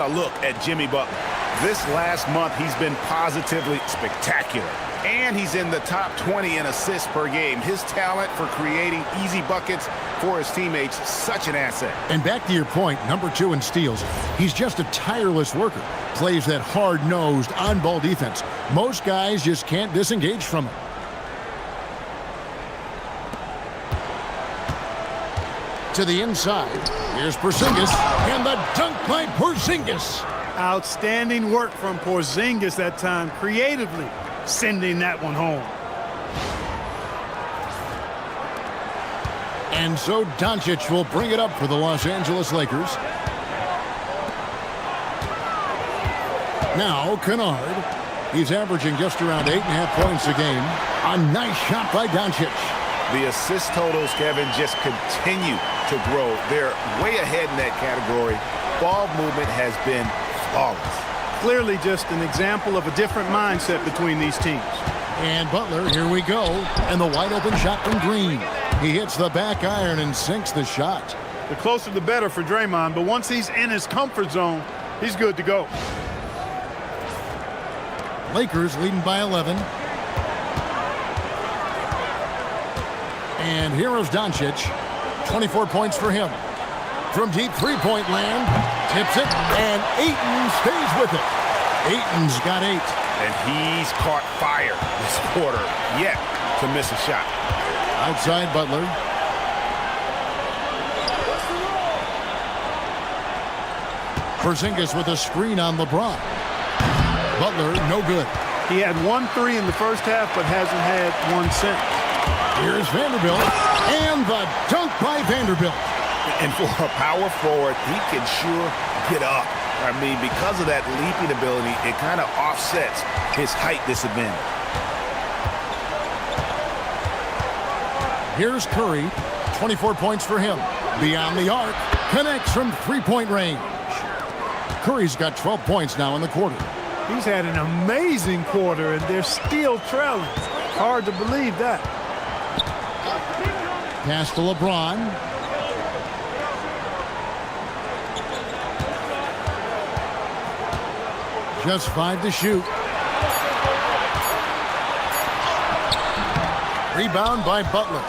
Look at Jimmy Butler. This last month, he's been positively spectacular. And he's in the top 20 in assists per game. His talent for creating easy buckets for his teammates, such an asset. And back to your point, number 2 in steals. He's just a tireless worker. Plays that hard-nosed, on-ball defense. Most guys just can't disengage from it. To the inside. Here's Porzingis, and the dunk by Porzingis. Outstanding work from Porzingis that time, creatively sending that one home. And so Doncic will bring it up for the Los Angeles Lakers. Now Kennard. He's averaging just around 8.5 points a game. A nice shot by Doncic. The assist totals, Kevin, just continue to grow. They're way ahead in that category. Ball movement has been flawless. Clearly just an example of a different mindset between these teams. And Butler, here we go. And the wide open shot from Green. He hits the back iron and sinks the shot. The closer the better for Draymond, but once he's in his comfort zone, he's good to go. Lakers leading by 11. And here is Doncic. 24 points for him. From deep three-point land, tips it, and Ayton stays with it. Ayton's got 8. And he's caught fire this quarter, yet to miss a shot. Outside Butler. Porzingis with a screen on LeBron. Butler, no good. He had 1 3 in the first half, but hasn't had one since. Here's Vanderbilt, and the dunk by Vanderbilt. And for a power forward, he can sure get up. I mean, because of that leaping ability, it kind of offsets his height disadvantage. Here's Curry, 24 points for him. Beyond the arc, connects from three-point range. Curry's got 12 points now in the quarter. He's had an amazing quarter, and they're still trailing. Hard to believe that. Pass to LeBron. Just 5 to shoot. Rebound by Butler.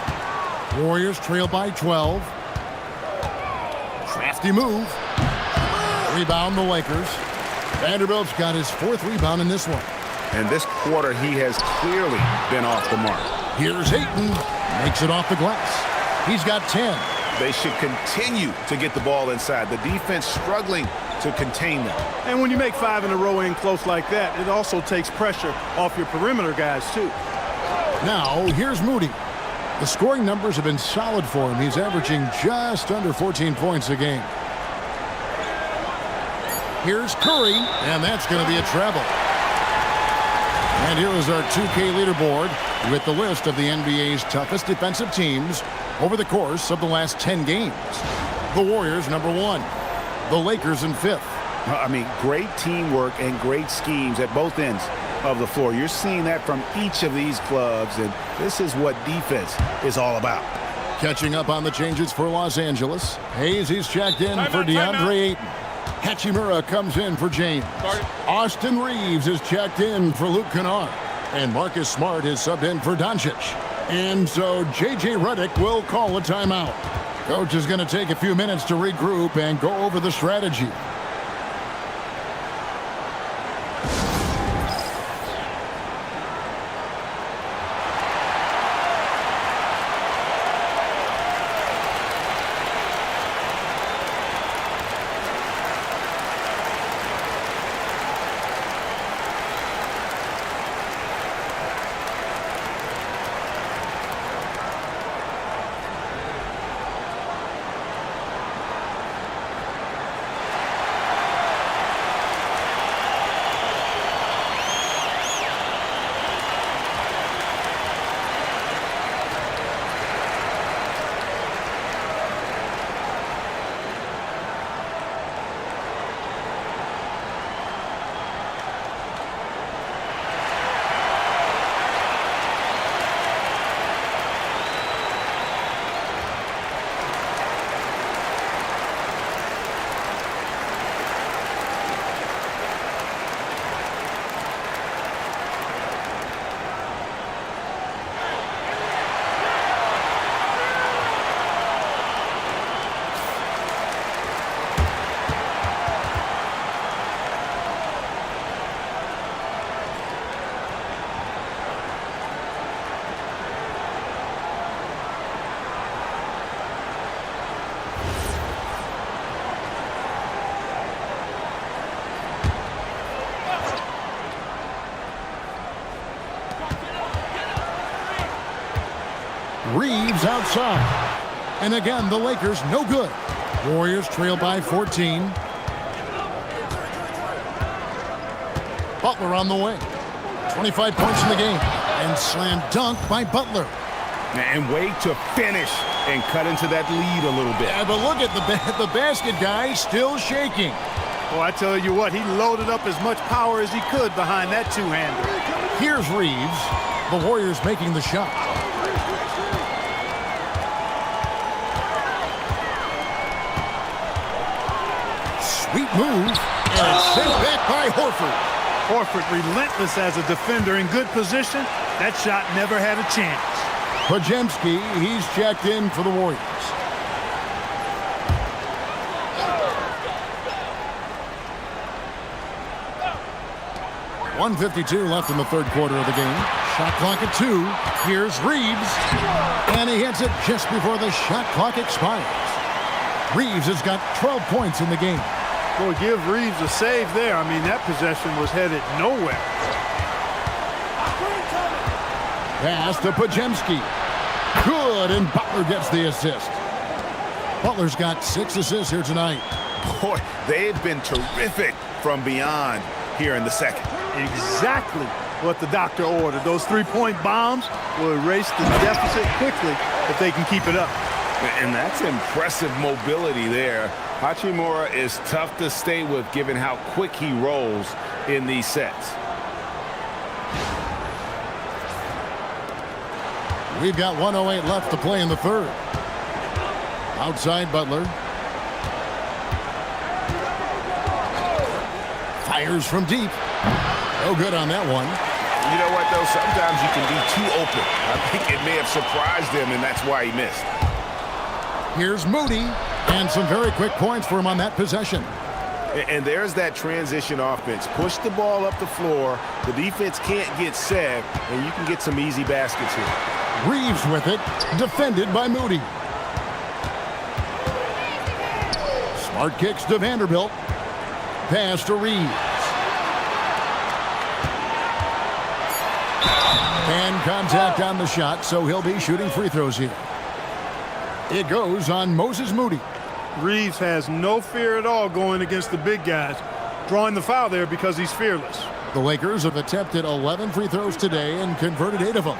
Warriors trail by 12. Crafty move. Rebound the Lakers. Vanderbilt's got his 4th rebound in this one. And this quarter, he has clearly been off the mark. Here's Ayton. Makes it off the glass. He's got 10. They should continue to get the ball inside. The defense struggling to contain them. And when you make 5 in a row in close like that, it also takes pressure off your perimeter guys, too. Now, here's Moody. The scoring numbers have been solid for him. He's averaging just under 14 points a game. Here's Curry, and that's going to be a travel. And here is our 2K leaderboard with the list of the NBA's toughest defensive teams over the course of the last 10 games. The Warriors, number 1. The Lakers in 5th. I mean, great teamwork and great schemes at both ends of the floor. You're seeing that from each of these clubs, and this is what defense is all about. Catching up on the changes for Los Angeles. Hayes, he's checked in for DeAndre Ayton. Hachimura comes in for James. Austin Reeves is checked in for Luke Kennard. And Marcus Smart is subbed in for Doncic. And so J.J. Redick will call a timeout. Coach is going to take a few minutes to regroup and go over the strategy. Reeves outside. And again, the Lakers no good. Warriors trail by 14. Butler on the way. 25 points in the game. And slam dunk by Butler. And way to finish and cut into that lead a little bit. Yeah, but look at the basket guy still shaking. Well, I tell you what, he loaded up as much power as he could behind that two-hander. Here's Reeves. The Warriors making the shot. Sweet move. And it's sent back by Horford. Horford relentless as a defender in good position. That shot never had a chance. Podziemski, he's checked in for the Warriors. .152 left in the third quarter of the game. Shot clock at 2. Here's Reeves. And he hits it just before the shot clock expires. Reeves has got 12 points in the game. Boy, give Reeves a save there. I mean, that possession was headed nowhere. Pass to Podziemski. Good, and Butler gets the assist. Butler's got 6 assists here tonight. Boy, they've been terrific from beyond here in the second. Exactly what the doctor ordered. Those three-point bombs will erase the deficit quickly if they can keep it up. And that's impressive mobility there. Hachimura is tough to stay with given how quick he rolls in these sets. We've got 1:08 left to play in the third. Outside Butler. Fires from deep. No good on that one. You know what, though? Sometimes you can be too open. I think it may have surprised him, and that's why he missed. Here's Moody. And some very quick points for him on that possession. And there's that transition offense. Push the ball up the floor. The defense can't get set, and you can get some easy baskets here. Reeves with it. Defended by Moody. Smart kicks to Vanderbilt. Pass to Reeves. And contact on the shot, so he'll be shooting free throws here. It goes on Moses Moody. Reeves has no fear at all going against the big guys. Drawing the foul there because he's fearless. The Lakers have attempted 11 free throws today and converted 8 of them.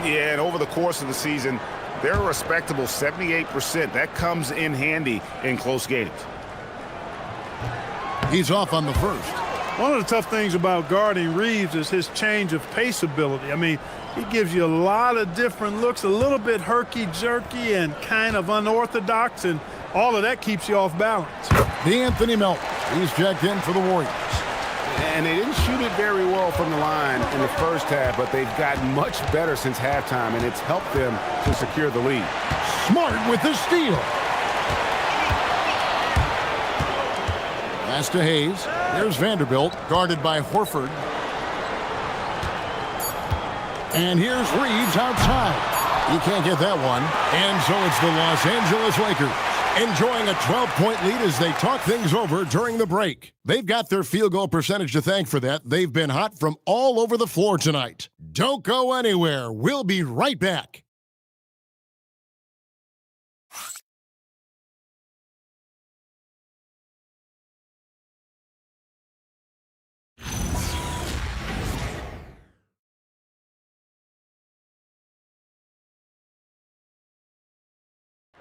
Yeah, and over the course of the season, they're a respectable 78%. That comes in handy in close games. He's off on the first. One of the tough things about guarding Reeves is his change of pace ability. I mean, he gives you a lot of different looks, a little bit herky-jerky and kind of unorthodox, and all of that keeps you off balance. Anthony Melton, he's checked in for the Warriors. And they didn't shoot it very well from the line in the first half, but they've gotten much better since halftime, and it's helped them to secure the lead. Smart with the steal. Pass to Hayes. There's Vanderbilt, guarded by Horford. And here's Reeves outside. He can't get that one. And so it's the Los Angeles Lakers enjoying a 12-point lead as they talk things over during the break. They've got their field goal percentage to thank for that. They've been hot from all over the floor tonight. Don't go anywhere. We'll be right back.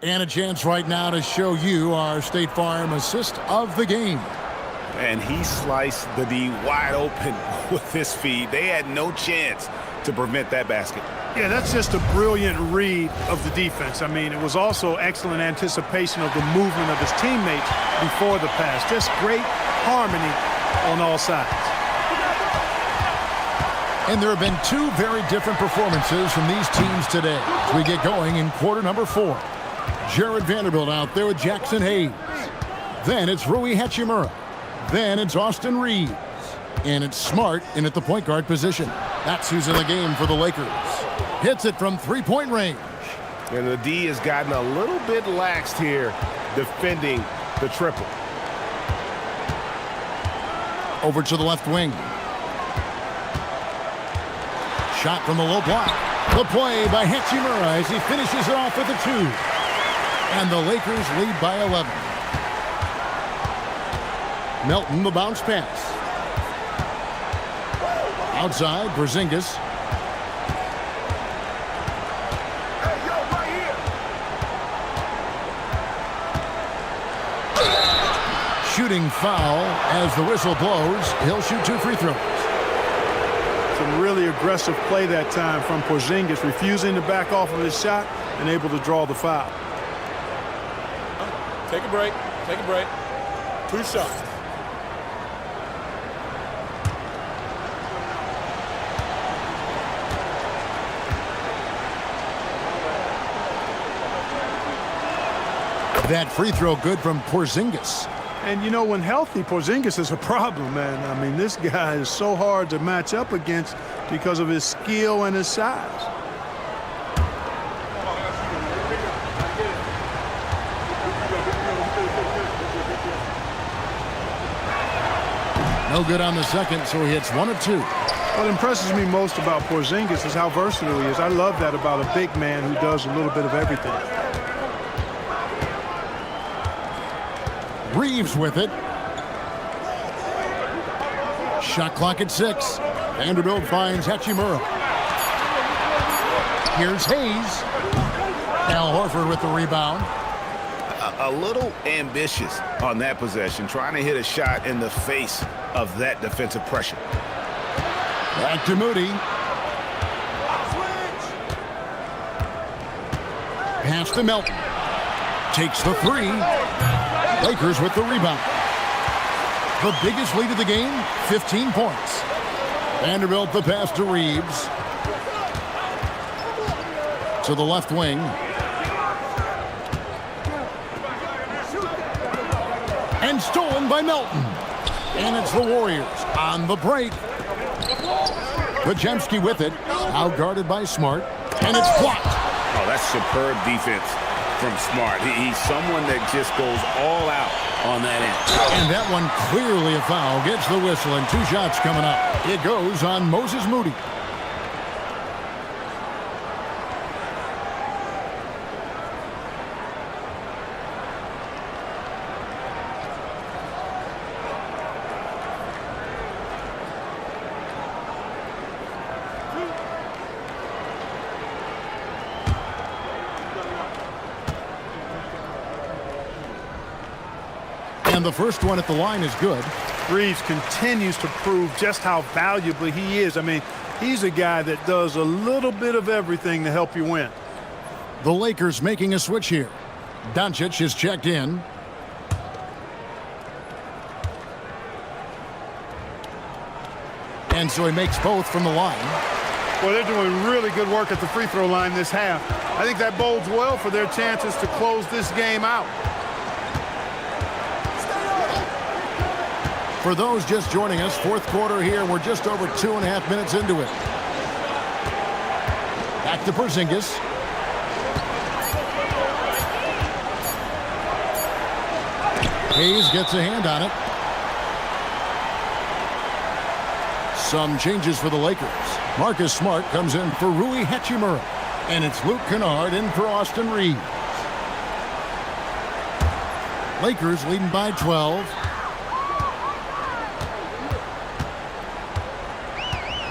And a chance right now to show you our State Farm assist of the game. And he sliced the D wide open with his feed. They had no chance to prevent that basket. Yeah, that's just a brilliant read of the defense. I mean, it was also excellent anticipation of the movement of his teammates before the pass. Just great harmony on all sides. And there have been two very different performances from these teams today as we get going in quarter number 4. Jared Vanderbilt out there with Jackson Hayes. Then it's Rui Hachimura. Then it's Austin Reeves. And it's Smart in at the point guard position. That's who's in the game for the Lakers. Hits it from three-point range. And the D has gotten a little bit laxed here defending the triple. Over to the left wing. Shot from the low block. The play by Hachimura as he finishes it off with a 2. And the Lakers lead by 11. Melton, the bounce pass. Outside, Porzingis. Shooting foul as the whistle blows. He'll shoot 2 free throws. Some really aggressive play that time from Porzingis, refusing to back off of his shot and able to draw the foul. Take a break. Take a break. 2 shots. That free throw good from Porzingis. And, you know, when healthy, Porzingis is a problem, man. I mean, this guy is so hard to match up against because of his skill and his size. No good on the second, so he hits 1 of 2. What impresses me most about Porzingis is how versatile he is. I love that about a big man who does a little bit of everything. Reeves with it. Shot clock at 6. Vanderbilt finds Hachimura. Here's Hayes. Al Horford with the rebound. A little ambitious on that possession, trying to hit a shot in the face of that defensive pressure. Back to Moody. Pass to Melton. Takes the 3. Lakers with the rebound. The biggest lead of the game, 15 points. Vanderbilt the pass to Reeves. To the left wing. And stolen by Melton. And it's the Warriors on the break. Podziemski with it. Out guarded by Smart. And it's blocked. Oh, that's superb defense from Smart. He's someone that just goes all out on that end. And that one clearly a foul. Gets the whistle and 2 shots coming up. It goes on Moses Moody. And the first one at the line is good. Reeves continues to prove just how valuable he is. I mean, he's a guy that does a little bit of everything to help you win. The Lakers making a switch here. Doncic is checked in. And so he makes both from the line. Well, they're doing really good work at the free throw line this half. I think that bodes well for their chances to close this game out. For those just joining us, fourth quarter here. We're just over 2.5 minutes into it. Back to Porzingis. Hayes gets a hand on it. Some changes for the Lakers. Marcus Smart comes in for Rui Hachimura. And it's Luke Kennard in for Austin Reeves. Lakers leading by 12.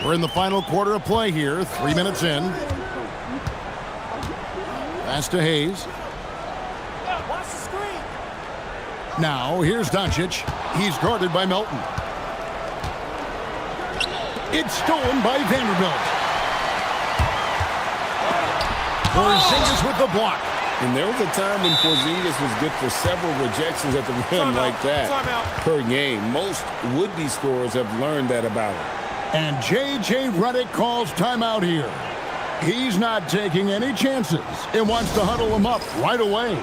We're in the final quarter of play here. 3 minutes in. Pass to Hayes. Now, here's Doncic. He's guarded by Melton. It's stolen by Vanderbilt. Porzingis with the block. And there was a time when Porzingis was good for several rejections at the rim like that per game. Most would-be scorers have learned that about him. And J.J. Redick calls timeout here. He's not taking any chances and wants to huddle him up right away.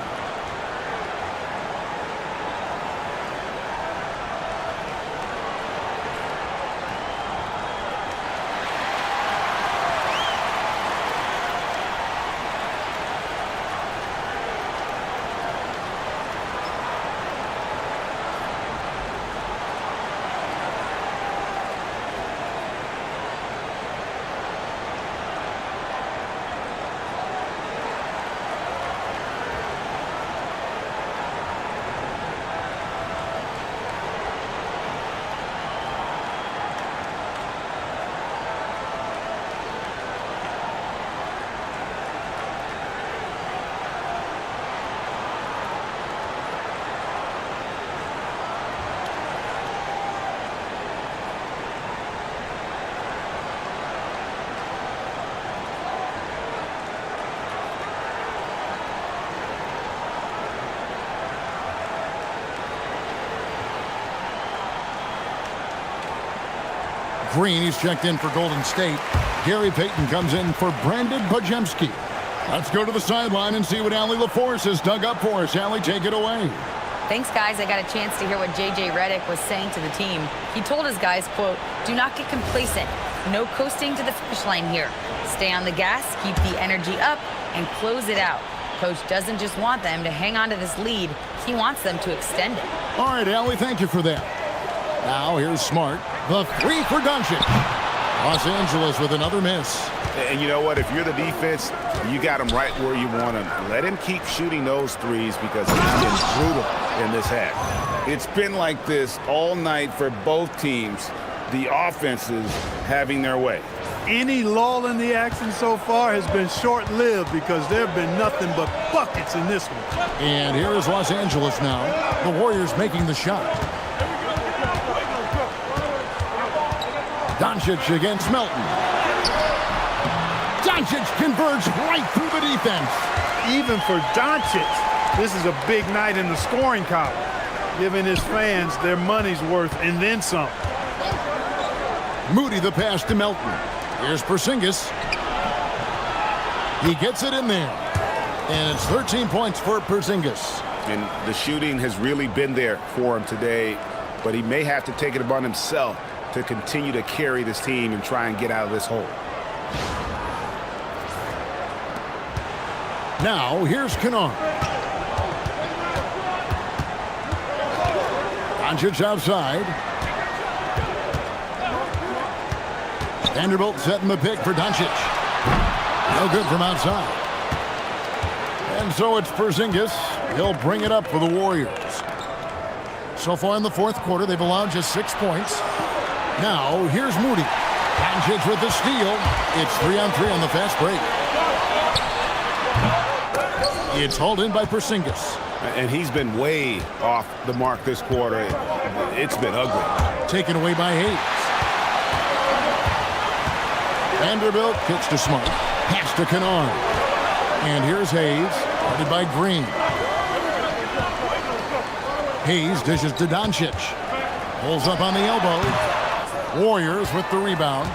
Green, he's checked in for Golden State. Gary Payton comes in for Brandon Podziemski. Let's go to the sideline and see what Allie LaForce has dug up for us. Allie, take it away. Thanks, guys. I got a chance to hear what J.J. Redick was saying to the team. He told his guys, quote, "Do not get complacent. No coasting to the finish line here. Stay on the gas, keep the energy up, and close it out. Coach doesn't just want them to hang on to this lead. He wants them to extend it." All right, Allie, thank you for that. Now here's Smart. The three for Doncic. Los Angeles with another miss. And you know what? If you're the defense, you got him right where you want him. Let him keep shooting those threes because he's been brutal in this half. It's been like this all night for both teams. The offenses having their way. Any lull in the action so far has been short-lived because there have been nothing but buckets in this one. And here is Los Angeles now. The Warriors making the shot. Doncic against Melton. Doncic converts right through the defense. Even for Doncic, this is a big night in the scoring column, giving his fans their money's worth and then some. Moody the pass to Melton. Here's Porzingis. He gets it in there. And it's 13 points for Porzingis. And the shooting has really been there for him today, but he may have to take it upon himself to continue to carry this team and try and get out of this hole. Now, here's Kennard. Doncic outside. Vanderbilt setting the pick for Doncic. No good from outside. And so it's Porzingis. He'll bring it up for the Warriors. So far in the fourth quarter, they've allowed just 6 points. Now, here's Moody. Doncic with the steal. It's 3-on-3 on the fast break. It's hauled in by Porzingis. And he's been way off the mark this quarter. it's been ugly. Taken away by Hayes. Vanderbilt kicks to Smart. Pass to Kennard. And here's Hayes, guarded by Green. Hayes dishes to Doncic. Pulls up on the elbow. Warriors with the rebound.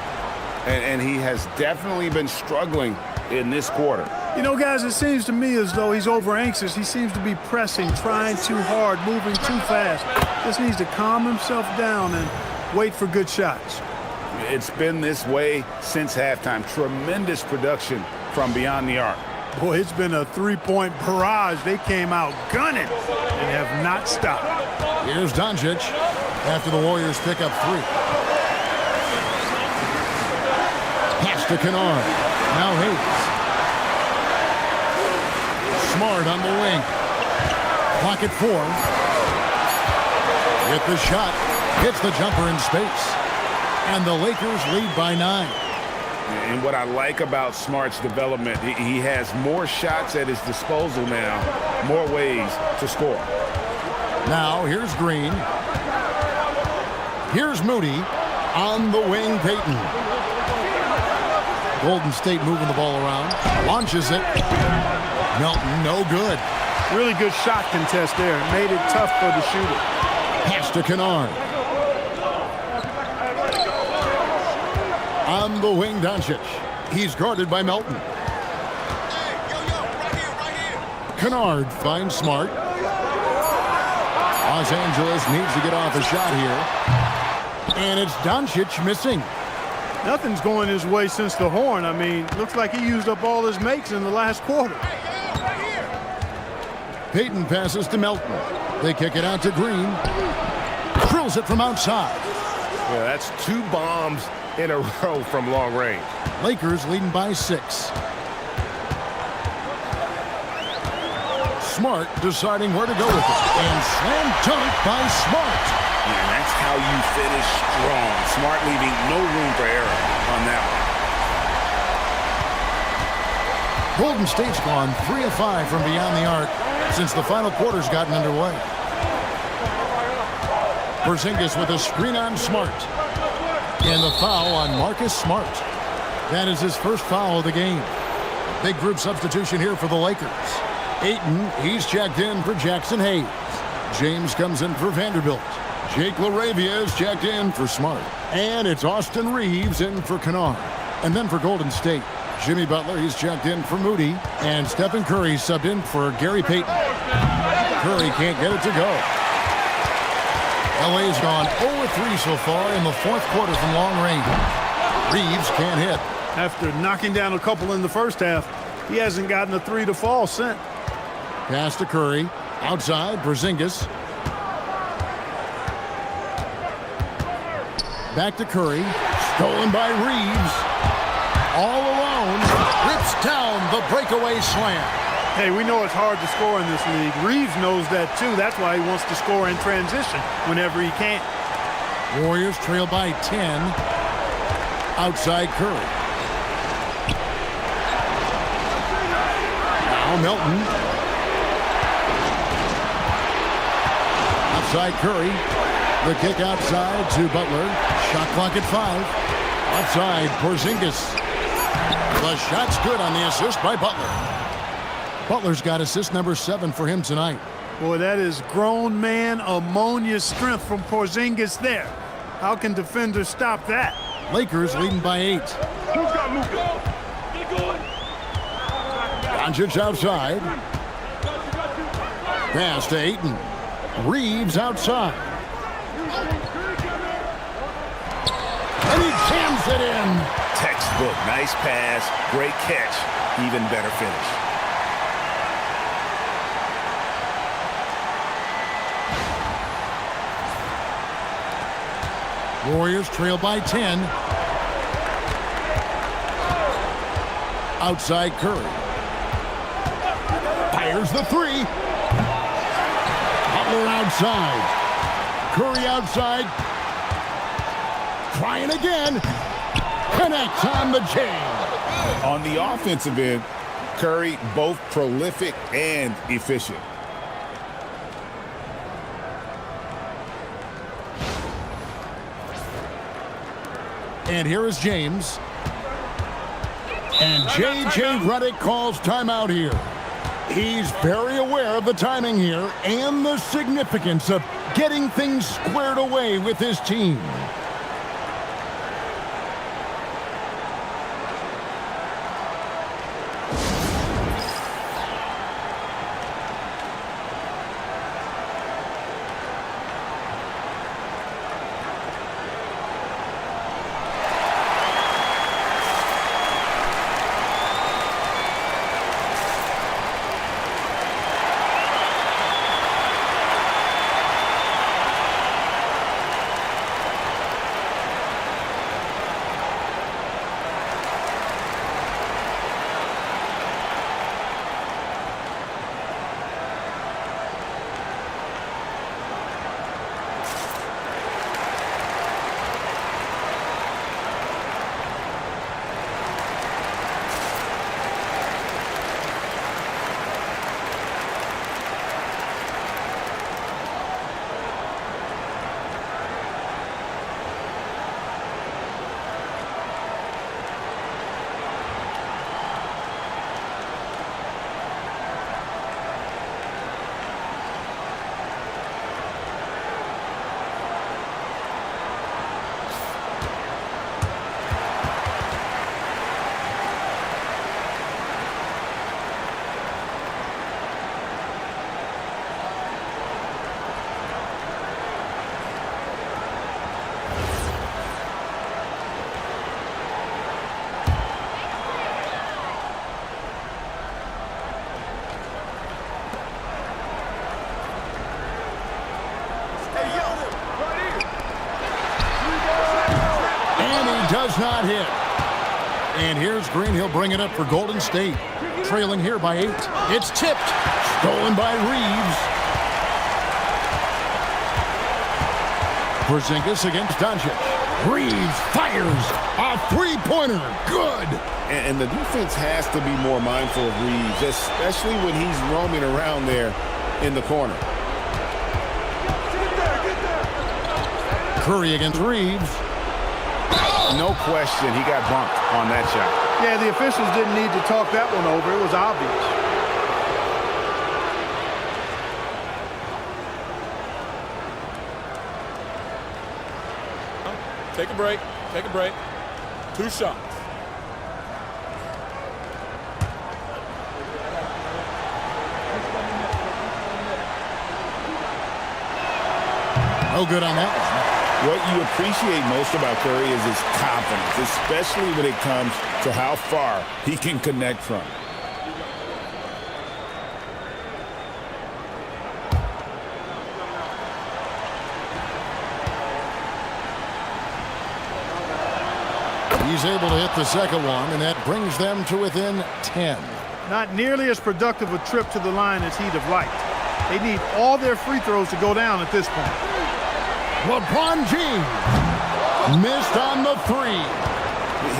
And he has definitely been struggling in this quarter. You know, guys, it seems to me as though he's over anxious. He seems to be pressing, trying too hard, moving too fast. Just needs to calm himself down and wait for good shots. It's been this way since halftime. Tremendous production from beyond the arc. Boy, it's been a three-point barrage. They came out gunning and have not stopped. Here's Doncic after the Warriors pick up 3. Pass to Kennard. Now Hayes. Smart on the wing. Clock at 4. With the shot. Hits the jumper in space. And the Lakers lead by 9. And what I like about Smart's development, he has more shots at his disposal now, more ways to score. Now here's Green. Here's Moody. On the wing, Payton. Golden State moving the ball around. Launches it. Melton, no good. Really good shot contest there. Made it tough for the shooter. Pass to Kennard. On the wing, Doncic. He's guarded by Melton. Kennard finds Smart. Los Angeles needs to get off a shot here. And it's Doncic missing. Nothing's going his way since the horn. I mean, looks like he used up all his makes in the last quarter. Payton passes to Melton. They kick it out to Green. Drills it from outside. Yeah, that's 2 bombs in a row from long range. Lakers leading by 6. Smart deciding where to go with it. And slam dunk by Smart. Yeah, that's how you finish strong. Smart leaving no room for error on that one. Golden State's gone 3 of 5 from beyond the arc since the final quarter's gotten underway. Porzingis with a screen on Smart. And the foul on Marcus Smart. That is his first foul of the game. Big group substitution here for the Lakers. Ayton, he's checked in for Jackson Hayes. James comes in for Vanderbilt. Jake LaRavia is checked in for Smart. And it's Austin Reeves in for Kennard. And then for Golden State, Jimmy Butler, he's checked in for Moody. And Stephen Curry subbed in for Gary Payton. Curry can't get it to go. LA's gone 0-3 so far in the 4th quarter from long range. Reeves can't hit. After knocking down a couple in the first half, he hasn't gotten a 3 to fall since. Pass to Curry. Outside, Porzingis. Back to Curry. Stolen by Reeves. All alone. Rips down the breakaway slam. Hey, we know it's hard to score in this league. Reeves knows that too. That's why he wants to score in transition whenever he can. Warriors trail by 10. Outside Curry. Now Melton. Outside Curry. The kick outside to Butler. Shot clock at 5. Outside Porzingis. The shot's good on the assist by Butler. Butler's got assist number 7 for him tonight. Boy, that is grown man ammonia strength from Porzingis there. How can defenders stop that? Lakers leading by 8. Doncic outside. Pass to Ayton. Reeves outside. And he jams it in. Textbook. Nice pass. Great catch. Even better finish. Warriors trail by 10. Outside Curry. Fires the 3. Butler outside. Curry outside. Trying again. Connects on the chain. On the offensive end, Curry both prolific and efficient. And here is James. And J.J. Redick calls timeout here. He's very aware of the timing here and the significance of getting things squared away with his team. Does not hit. And here's Green. He'll bring it up for Golden State. Trailing here by 8. It's tipped. Stolen by Reeves. Porzingis against Doncic. Reeves fires a three-pointer. Good. And the defense has to be more mindful of Reeves, especially when he's roaming around there in the corner. Curry against Reeves. No question, he got bumped on that shot. Yeah, the officials didn't need to talk that one over. It was obvious. Take a break. Take a break. 2 shots. No good on that one. What you appreciate most about Curry is his confidence, especially when it comes to how far he can connect from. He's able to hit the second one, and that brings them to within 10. Not nearly as productive a trip to the line as he'd have liked. They need all their free throws to go down at this point. LeBron James missed on the 3.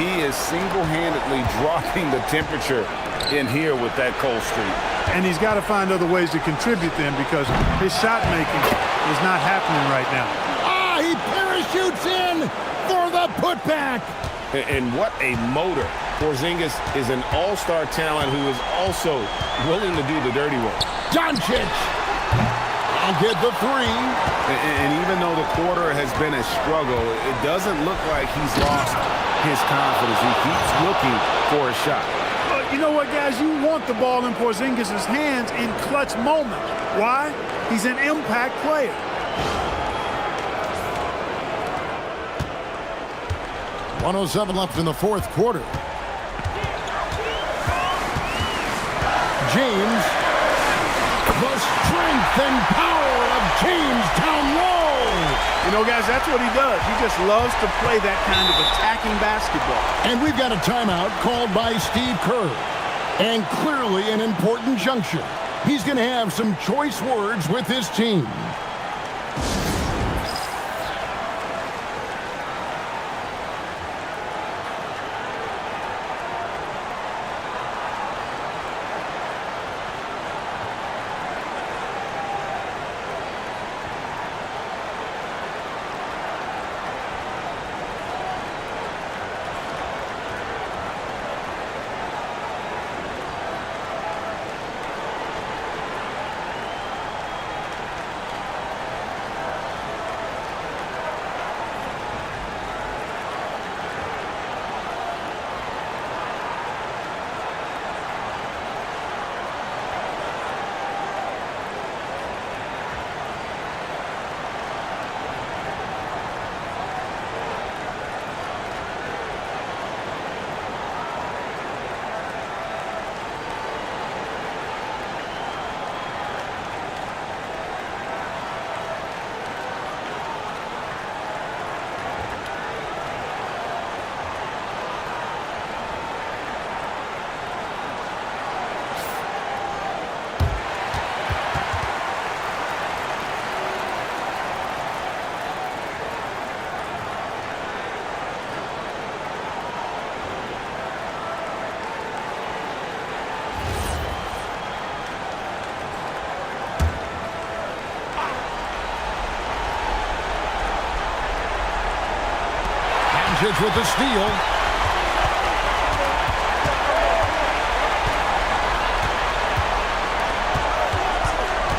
He is single-handedly dropping the temperature in here with that cold streak. And he's got to find other ways to contribute then, because his shot making is not happening right now. He parachutes in for the putback. And what a motor. Porzingis is an all-star talent who is also willing to do the dirty work. Doncic. I'll get the 3. And even though the quarter has been a struggle, it doesn't look like he's lost his confidence. He keeps looking for a shot. You know what, guys? You want the ball in Porzingis' hands in clutch moments. Why? He's an impact player. .107 left in the fourth quarter. James. The strength and power of James down low. You know, guys, that's what he does. He just loves to play that kind of attacking basketball. And we've got a timeout called by Steve Kerr. And clearly an important juncture. He's going to have some choice words with his team. Doncic with the steal.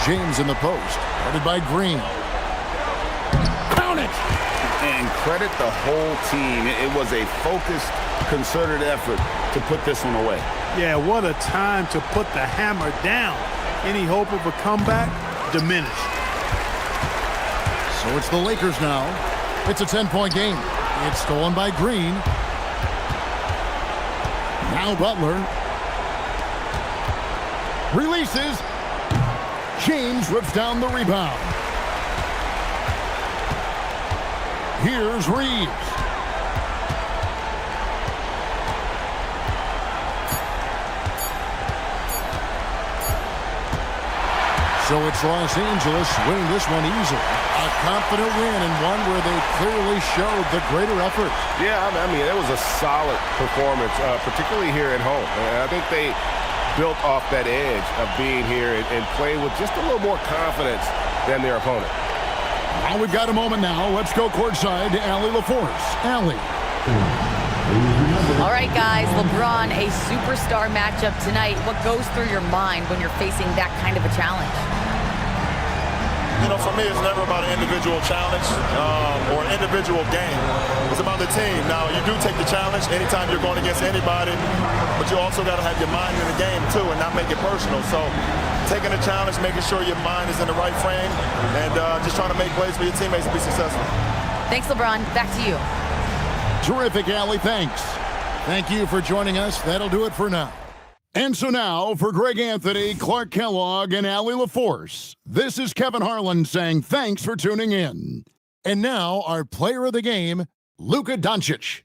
James in the post, guarded by Green. Count it! And credit the whole team. It was a focused, concerted effort to put this one away. Yeah, what a time to put the hammer down. Any hope of a comeback diminished. So it's the Lakers now. It's a 10-point game. It's stolen by Green. Now Butler. Releases. James rips down the rebound. Here's Reeves. So it's Los Angeles winning this one easily. A confident win and one where they clearly showed the greater effort. Yeah, I mean, it was a solid performance, particularly here at home. And I think they built off that edge of being here and played with just a little more confidence than their opponent. Now we've got a moment now. Let's go courtside to Allie LaForce. Allie. All right, guys, LeBron, a superstar matchup tonight. What goes through your mind when you're facing that kind of a challenge? You know, for me, it's never about an individual challenge or an individual game. It's about the team. Now, you do take the challenge anytime you're going against anybody, but you also got to have your mind in the game, too, and not make it personal. So taking the challenge, making sure your mind is in the right frame, and just trying to make plays for your teammates to be successful. Thanks, LeBron. Back to you. Terrific, Allie. Thanks. Thank you for joining us. That'll do it for now. And so now, for Greg Anthony, Clark Kellogg, and Allie LaForce, this is Kevin Harlan saying thanks for tuning in. And now, our player of the game, Luka Doncic.